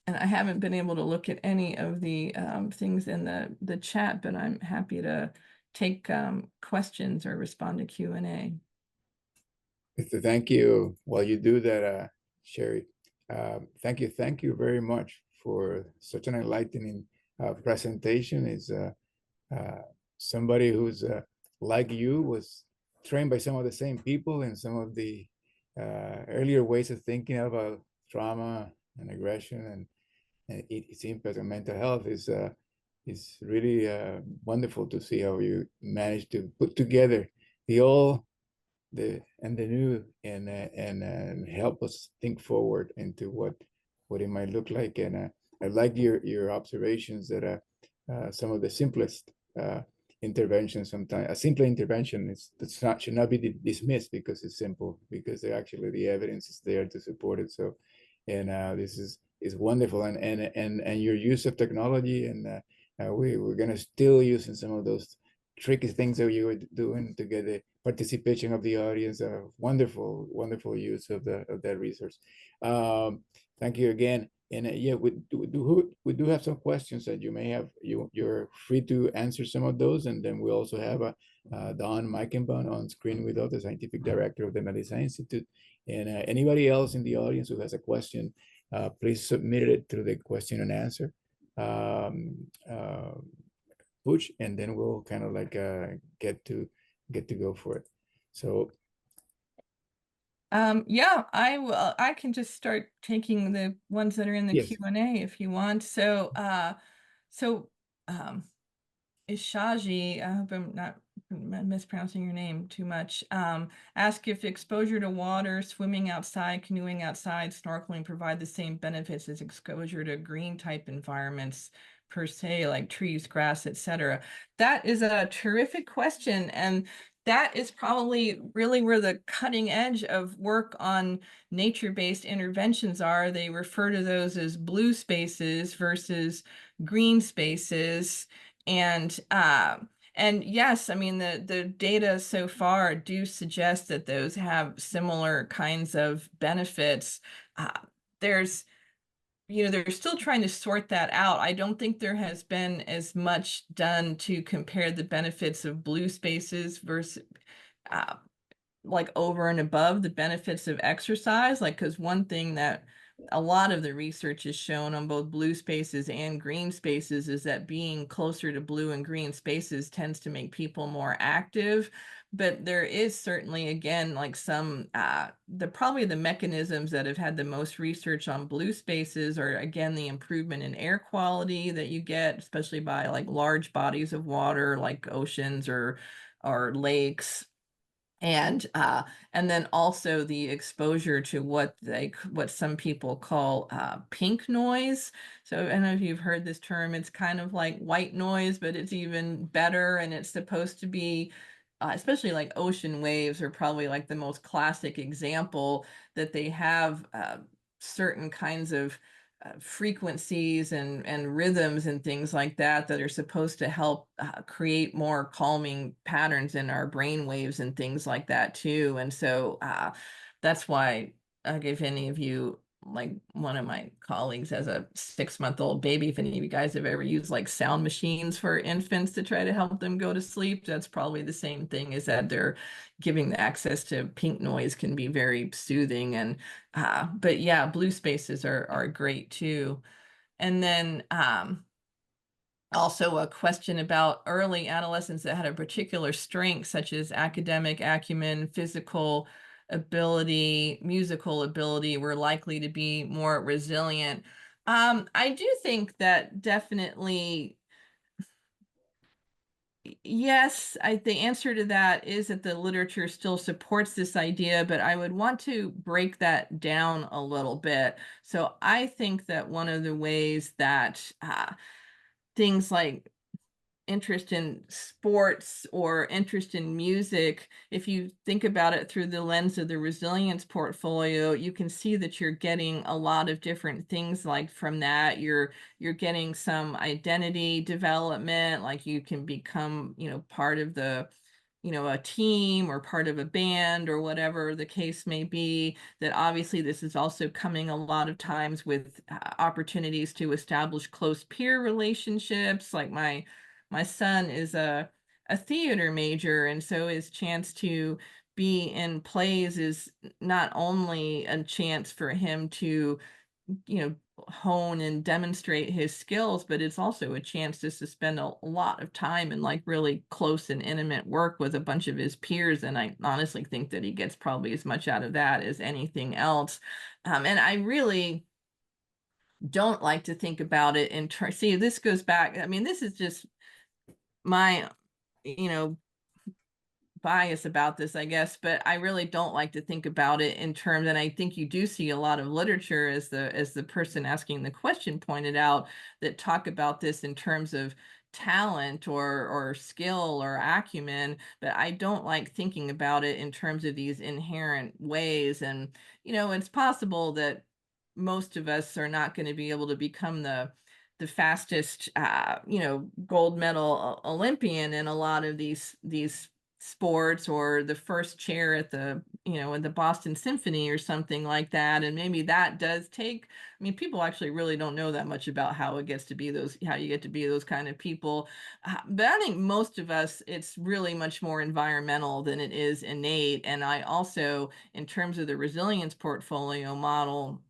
And I haven't been able to look at any of the things in the chat, but I'm happy to take questions or respond to Q&A. Thank you. While you do that, Sherry, thank you very much for such an enlightening presentation. It's somebody who's like you, was trained by some of the same people in some of the earlier ways of thinking about trauma and aggression and its impact on mental health is really wonderful to see how you managed to put together the old the new and help us think forward into what it might look like. And I like your observations that some of the simplest interventions, sometimes a simple intervention that's not should not be dismissed because it's simple, because actually the evidence is there to support it. So, and this is wonderful, and your use of technology, and we're gonna still using some of those tricky things that you were doing to get the participation of the audience. Wonderful, wonderful use of that resource. Thank you again. And yeah, we do have some questions that you may have. You're free to answer some of those, and then we also have Don Meichenbaum on screen with us, the scientific director of the Medicine Institute. And anybody else in the audience who has a question, please submit it through the question and answer um, uh, push, and then we'll kind of like get to go for it. So Yeah, I will. I can just start taking the ones that are in the yes, Q&A if you want. So um, Ishaji, I hope I'm not mispronouncing your name too much. Ask if exposure to water, swimming outside, canoeing outside, snorkeling provide the same benefits as exposure to green type environments per se, like trees, grass, etc. That is a terrific question, and that is probably really where the cutting edge of work on nature-based interventions are. They refer to those as blue spaces versus green spaces. And yes, I mean the data so far do suggest that those have similar kinds of benefits. Uh, there's they're still trying to sort that out. I don't think there has been as much done to compare the benefits of blue spaces versus uh, like over and above the benefits of exercise. Like, because one thing that a lot of the research has shown on both blue spaces and green spaces is that being closer to blue and green spaces tends to make people more active. But there is certainly, again, like some probably the mechanisms that have had the most research on blue spaces are, again, the improvement in air quality that you get, especially by like large bodies of water like oceans or lakes, and then also the exposure to what some people call pink noise. So I don't know if you've heard this term. It's kind of like white noise, but it's even better, and it's supposed to be especially like ocean waves are probably like the most classic example that they have certain kinds of frequencies and rhythms and things like that that are supposed to help create more calming patterns in our brain waves and things like that too. And so that's why, if any of you, like one of my colleagues has a 6-month-old baby, if any of you guys have ever used like sound machines for infants to try to help them go to sleep, that's probably the same thing, is that they're giving the access to pink noise can be very soothing. And but yeah, blue spaces are great too. And then also a question about early adolescents that had a particular strength, such as academic acumen, physical ability, musical ability, were likely to be more resilient. I do think that definitely, yes, the answer to that is that the literature still supports this idea, but I would want to break that down a little bit. So I think that one of the ways that things like interest in sports or interest in music, if you think about it through the lens of the resilience portfolio, you can see that you're getting a lot of different things. Like from that, you're getting some identity development, like you can become, part of the a team or part of a band or whatever the case may be. That obviously this is also coming a lot of times with opportunities to establish close peer relationships. Like my son is a theater major, and so his chance to be in plays is not only a chance for him to hone and demonstrate his skills, but it's also a chance just to spend a lot of time in like really close and intimate work with a bunch of his peers. And I honestly think that he gets probably as much out of that as anything else. And I really don't like to think about it in terms, see, this goes back, I mean, this is just my, you know, bias about this, I guess, but I really don't like to think about it in terms, and I think you do see a lot of literature, as the person asking the question pointed out, that talk about this in terms of talent or skill or acumen, but I don't like thinking about it in terms of these inherent ways. And it's possible that most of us are not going to be able to become the fastest gold medal Olympian in a lot of these sports, or the first chair at the in the Boston Symphony or something like that. And maybe that does take, I mean, people actually really don't know that much about how it gets to be those, how you get to be those kind of people. But I think most of us, it's really much more environmental than it is innate. And I also, in terms of the resilience portfolio model,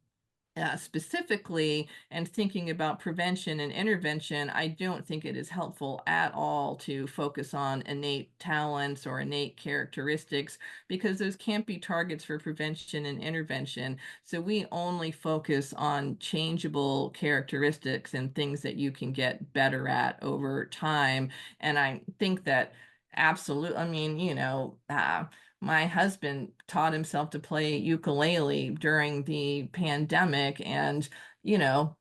specifically, and thinking about prevention and intervention, I don't think it is helpful at all to focus on innate talents or innate characteristics, because those can't be targets for prevention and intervention. So we only focus on changeable characteristics and things that you can get better at over time. And I think that absolutely, I mean, my husband taught himself to play ukulele during the pandemic, and you know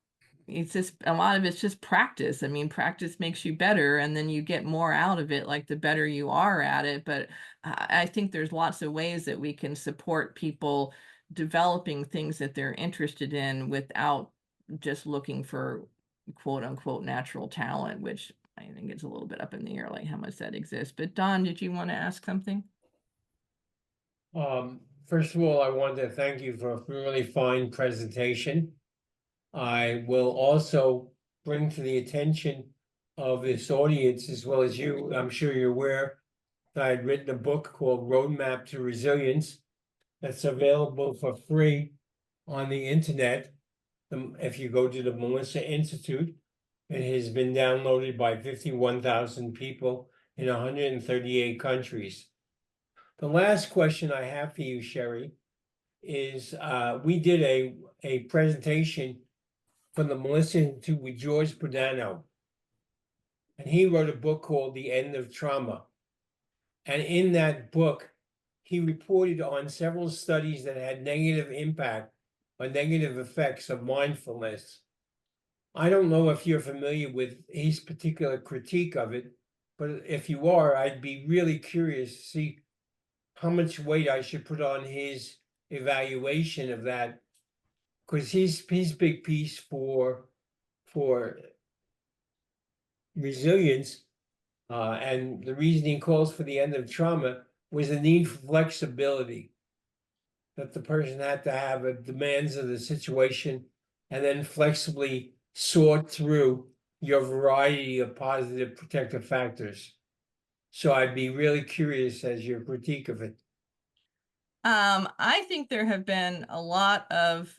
it's just, a lot of it's just practice. I mean, practice makes you better, and then you get more out of it, like the better you are at it. But I think there's lots of ways that we can support people developing things that they're interested in without just looking for quote unquote natural talent, which I think it's a little bit up in the air, like how much that exists. But Don, did you want to ask something? First of all, I want to thank you for a really fine presentation. I will also bring to the attention of this audience, as well as you, I'm sure you're aware, that I had written a book called Roadmap to Resilience that's available for free on the internet. If you go to the Melissa Institute, it has been downloaded by 51,000 people in 138 countries. The last question I have for you, Sherry, is we did a presentation from the Melissa Institute with George Prodano, and he wrote a book called The End of Trauma. And in that book, he reported on several studies that had negative impact or negative effects of mindfulness. I don't know if you're familiar with his particular critique of it, but if you are, I'd be really curious to see how much weight I should put on his evaluation of that, because his big piece for resilience, and the reason he calls for the end of trauma was the need for flexibility, that the person had to have the demands of the situation and then flexibly sort through your variety of positive protective factors. So I'd be really curious as your critique of it. I think there have been a lot of,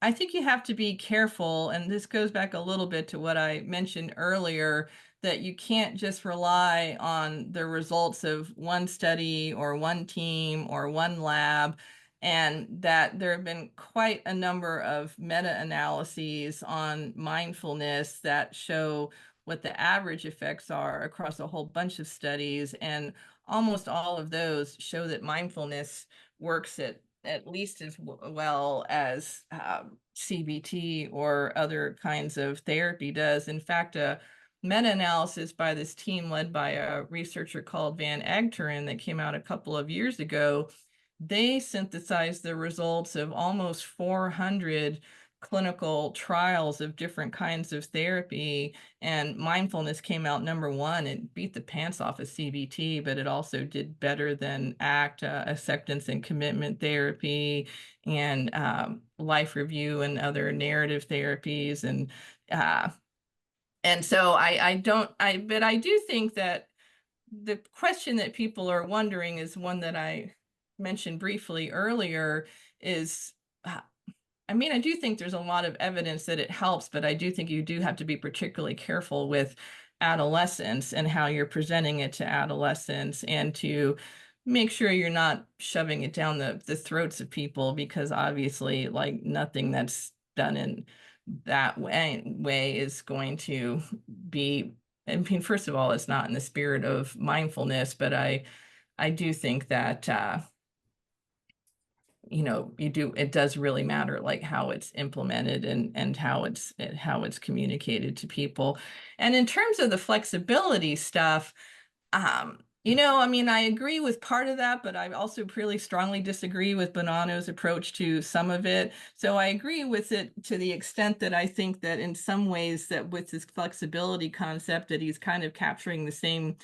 I think you have to be careful, and this goes back a little bit to what I mentioned earlier, that you can't just rely on the results of one study or one team or one lab, and that there have been quite a number of meta-analyses on mindfulness that show what the average effects are across a whole bunch of studies, and almost all of those show that mindfulness works at least as well as CBT or other kinds of therapy does. In fact, a meta-analysis by this team led by a researcher called Van Agteren that came out a couple of years ago, they synthesized the results of almost 400 clinical trials of different kinds of therapy, and mindfulness came out number one. It beat the pants off of CBT, but it also did better than ACT, acceptance and commitment therapy, and life review and other narrative therapies. And so but I do think that the question that people are wondering is one that I mentioned briefly earlier, is I mean, I do think there's a lot of evidence that it helps, but I do think you do have to be particularly careful with adolescents and how you're presenting it to adolescents, and to make sure you're not shoving it down the throats of people, because obviously, like, nothing that's done in that way is going to be, I mean, first of all, it's not in the spirit of mindfulness, but I do think that it does really matter, like, how it's implemented and how it's communicated to people. And in terms of the flexibility stuff, I mean, I agree with part of that, but I also really strongly disagree with Bonanno's approach to some of it. So I agree with it to the extent that I think that in some ways, that with this flexibility concept, that he's kind of capturing the same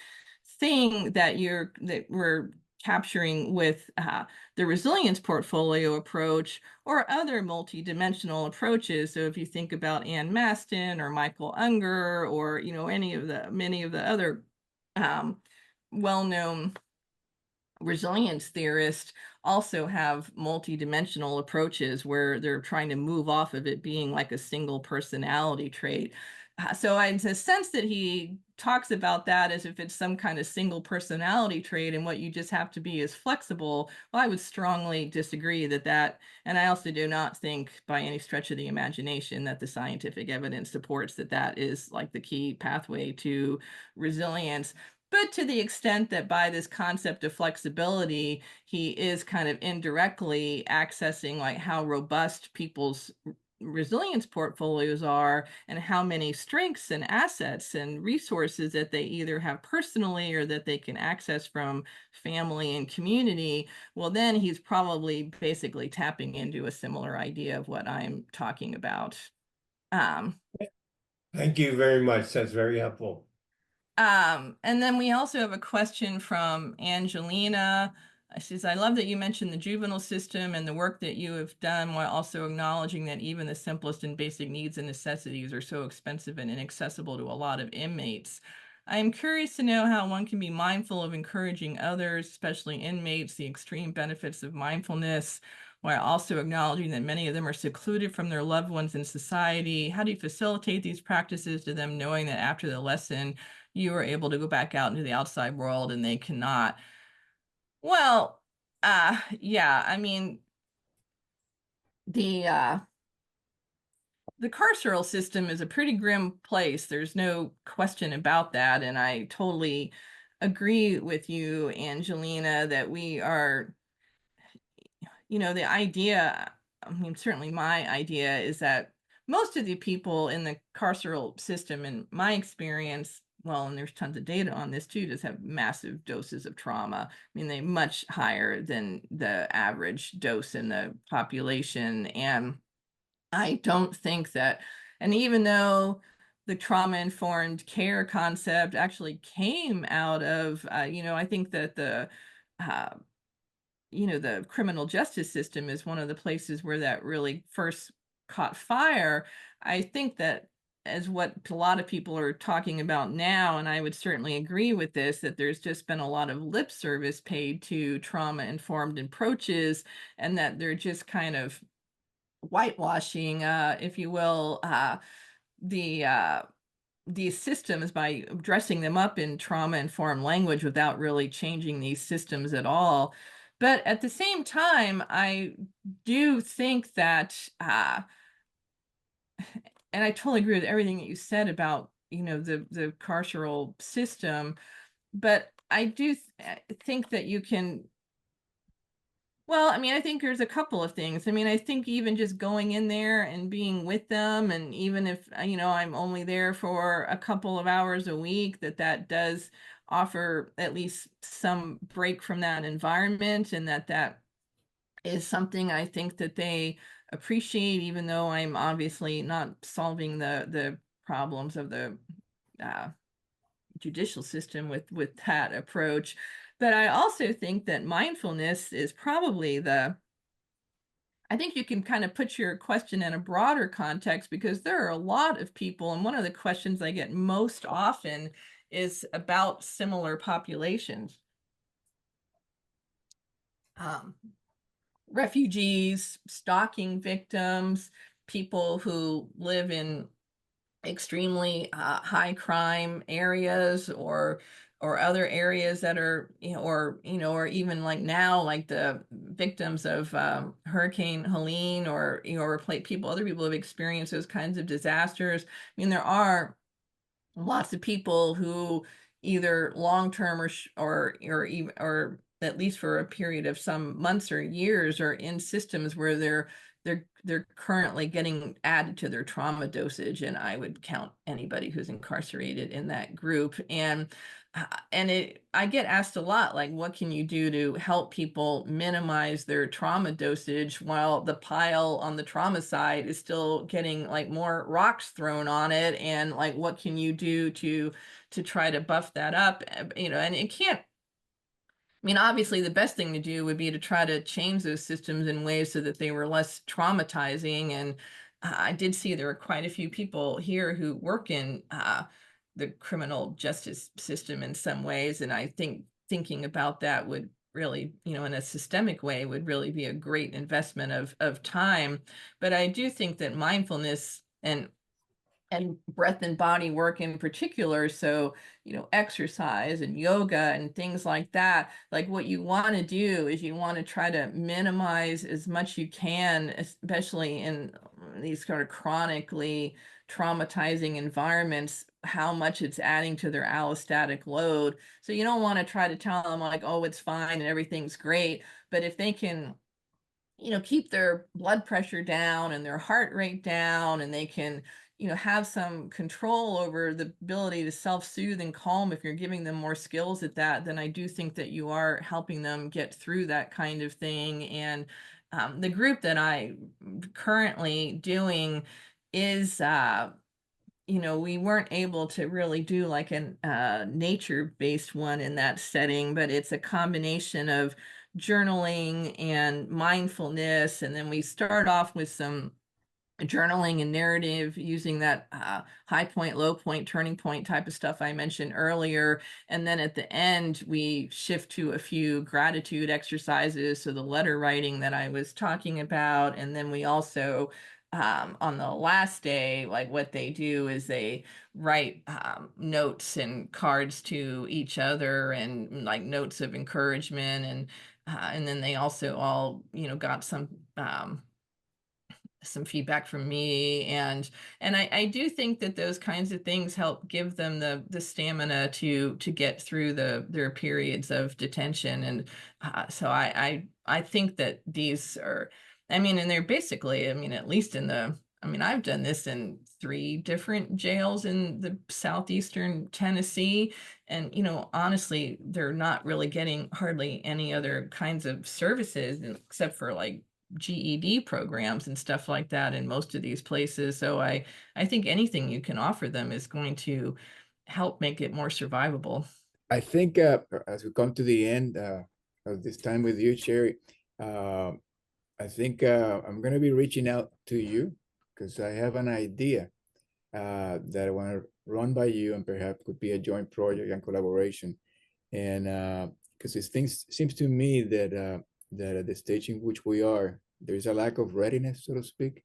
thing that we're capturing with the resilience portfolio approach or other multidimensional approaches. So if you think about Ann Maston or Michael Unger, or many of the other well-known resilience theorists, also have multidimensional approaches where they're trying to move off of it being like a single personality trait. So in the sense that he talks about that as if it's some kind of single personality trait and what you just have to be is flexible, well, I would strongly disagree and I also do not think by any stretch of the imagination that the scientific evidence supports that is like the key pathway to resilience. But to the extent that by this concept of flexibility, he is kind of indirectly accessing like how robust people's resilience portfolios are, and how many strengths and assets and resources that they either have personally or that they can access from family and community, well, then he's probably basically tapping into a similar idea of what I'm talking about. Thank you very much. That's very helpful. And then we also have a question from Angelina. She says, I love that you mentioned the juvenile system and the work that you have done, while also acknowledging that even the simplest and basic needs and necessities are so expensive and inaccessible to a lot of inmates. I am curious to know how one can be mindful of encouraging others, especially inmates, the extreme benefits of mindfulness, while also acknowledging that many of them are secluded from their loved ones in society. How do you facilitate these practices to them, knowing that after the lesson, you are able to go back out into the outside world and they cannot? Well, yeah, I mean, the carceral system is a pretty grim place. There's no question about that. And I totally agree with you, Angelina, that we are, the idea, I mean, certainly my idea is that most of the people in the carceral system, in my experience, well, and there's tons of data on this too, just have massive doses of trauma. I mean, they much higher than the average dose in the population. And I don't think that, and even though the trauma-informed care concept actually came out of, I think that uh, the criminal justice system is one of the places where that really first caught fire. I think that, as what a lot of people are talking about now, and I would certainly agree with this, that there's just been a lot of lip service paid to trauma-informed approaches, and that they're just kind of whitewashing, if you will, these systems by dressing them up in trauma-informed language without really changing these systems at all. But at the same time, I do think that, and I totally agree with everything that you said about, the carceral system, but I do think that you can, well, I mean, I think there's a couple of things. I mean, I think even just going in there and being with them, and even if, I'm only there for a couple of hours a week, that does offer at least some break from that environment, and that is something I think that they appreciate, even though I'm obviously not solving the problems of the judicial system with that approach. But I also think that mindfulness is probably I think you can kind of put your question in a broader context, because there are a lot of people, and one of the questions I get most often is about similar populations. refugees, stalking victims, people who live in extremely high crime areas, or other areas that are, or even like now, like the victims of Hurricane Helene, or other people have experienced those kinds of disasters. I mean, there are lots of people who either long term, or even, or at least for a period of some months or years, are in systems where they're currently getting added to their trauma dosage, and I would count anybody who's incarcerated in that group. And I get asked a lot, like, what can you do to help people minimize their trauma dosage while the pile on the trauma side is still getting like more rocks thrown on it? And like, what can you do to try to buff that up? And it can't, I mean, obviously, the best thing to do would be to try to change those systems in ways so that they were less traumatizing. And I did see there are quite a few people here who work in the criminal justice system in some ways. And I think thinking about that would really, in a systemic way, would really be a great investment of time. But I do think that mindfulness and breath and body work in particular, so exercise and yoga and things like that, like what you want to do is you want to try to minimize as much you can, especially in these kind of chronically traumatizing environments, how much it's adding to their allostatic load. So you don't want to try to tell them like, oh, it's fine and everything's great, but if they can keep their blood pressure down and their heart rate down, and they can, have some control over the ability to self-soothe and calm, if you're giving them more skills at that, then I do think that you are helping them get through that kind of thing. And the group that I currently doing is, we weren't able to really do like an nature-based one in that setting, but it's a combination of journaling and mindfulness. And then we start off with some journaling and narrative using that high point, low point, turning point type of stuff I mentioned earlier. And then at the end, we shift to a few gratitude exercises, so the letter writing that I was talking about. And then we also, on the last day, like what they do is they write notes and cards to each other, and like notes of encouragement. And then they also all, got some feedback from me. And I do think that those kinds of things help give them the stamina to get through their periods of detention. And so I think that these are, I mean, and they're basically, I mean, at least I've done this in 3 different jails in the southeastern Tennessee. And, honestly, they're not really getting hardly any other kinds of services except for like GED programs and stuff like that in most of these places. So I think anything you can offer them is going to help make it more survivable. I think as we come to the end of this time with you, Sherry, uh, I think I'm going to be reaching out to you because I have an idea that I want to run by you, and perhaps could be a joint project and collaboration. And because it seems to me that at the stage in which we are, there is a lack of readiness, so to speak,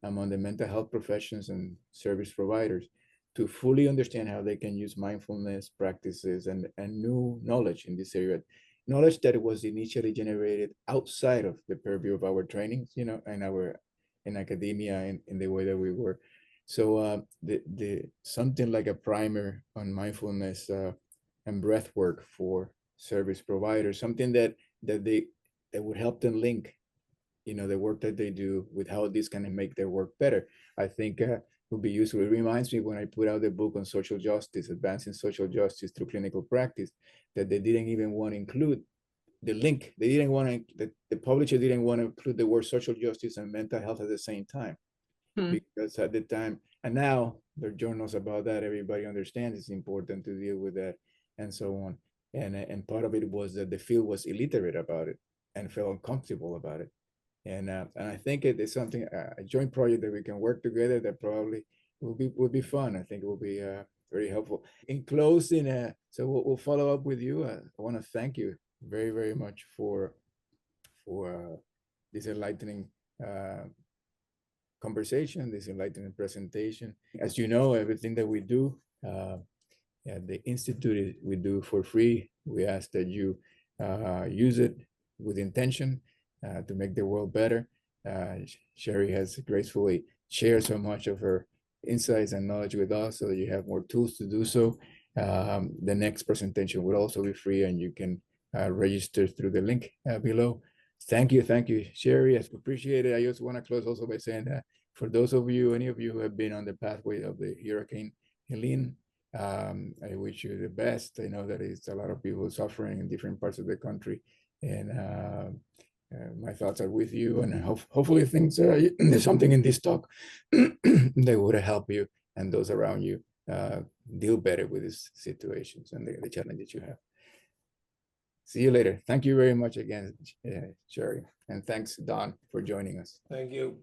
among the mental health professions and service providers to fully understand how they can use mindfulness practices and new knowledge in this area. Knowledge that was initially generated outside of the purview of our trainings, and our in academia and in the way that we were. So the something like a primer on mindfulness and breath work for service providers, something that would help them link, the work that they do with how this can make their work better. I think would be useful. It reminds me when I put out the book on social justice, advancing social justice through clinical practice, that they didn't even want to include the link. They didn't want to, the publisher didn't want to include the word social justice and mental health at the same time. Because at the time, and now there are journals about that, everybody understands it's important to deal with that, and so on. And part of it was that the field was illiterate about it and felt uncomfortable about it. And I think it is something, a joint project that we can work together that probably will be fun. I think it will be very helpful. In closing, so we'll follow up with you. I want to thank you very, very much for this enlightening conversation, this enlightening presentation. As you know, everything that we do at the Institute, we do for free. We ask that you use it with intention to make the world better. Sherry has gracefully shared so much of her insights and knowledge with us so that you have more tools to do so. The next presentation will also be free, and you can register through the link below. Thank you, Sherry. I appreciate it. I just want to close also by saying that for those of you, any of you who have been on the pathway of the Hurricane Helene, I wish you the best. I know that it's a lot of people suffering in different parts of the country, and my thoughts are with you. And hopefully, things there's something in this talk that would help you and those around you deal better with these situations and the challenges you have. See you later. Thank you very much again, Sherry. And thanks, Don, for joining us. Thank you.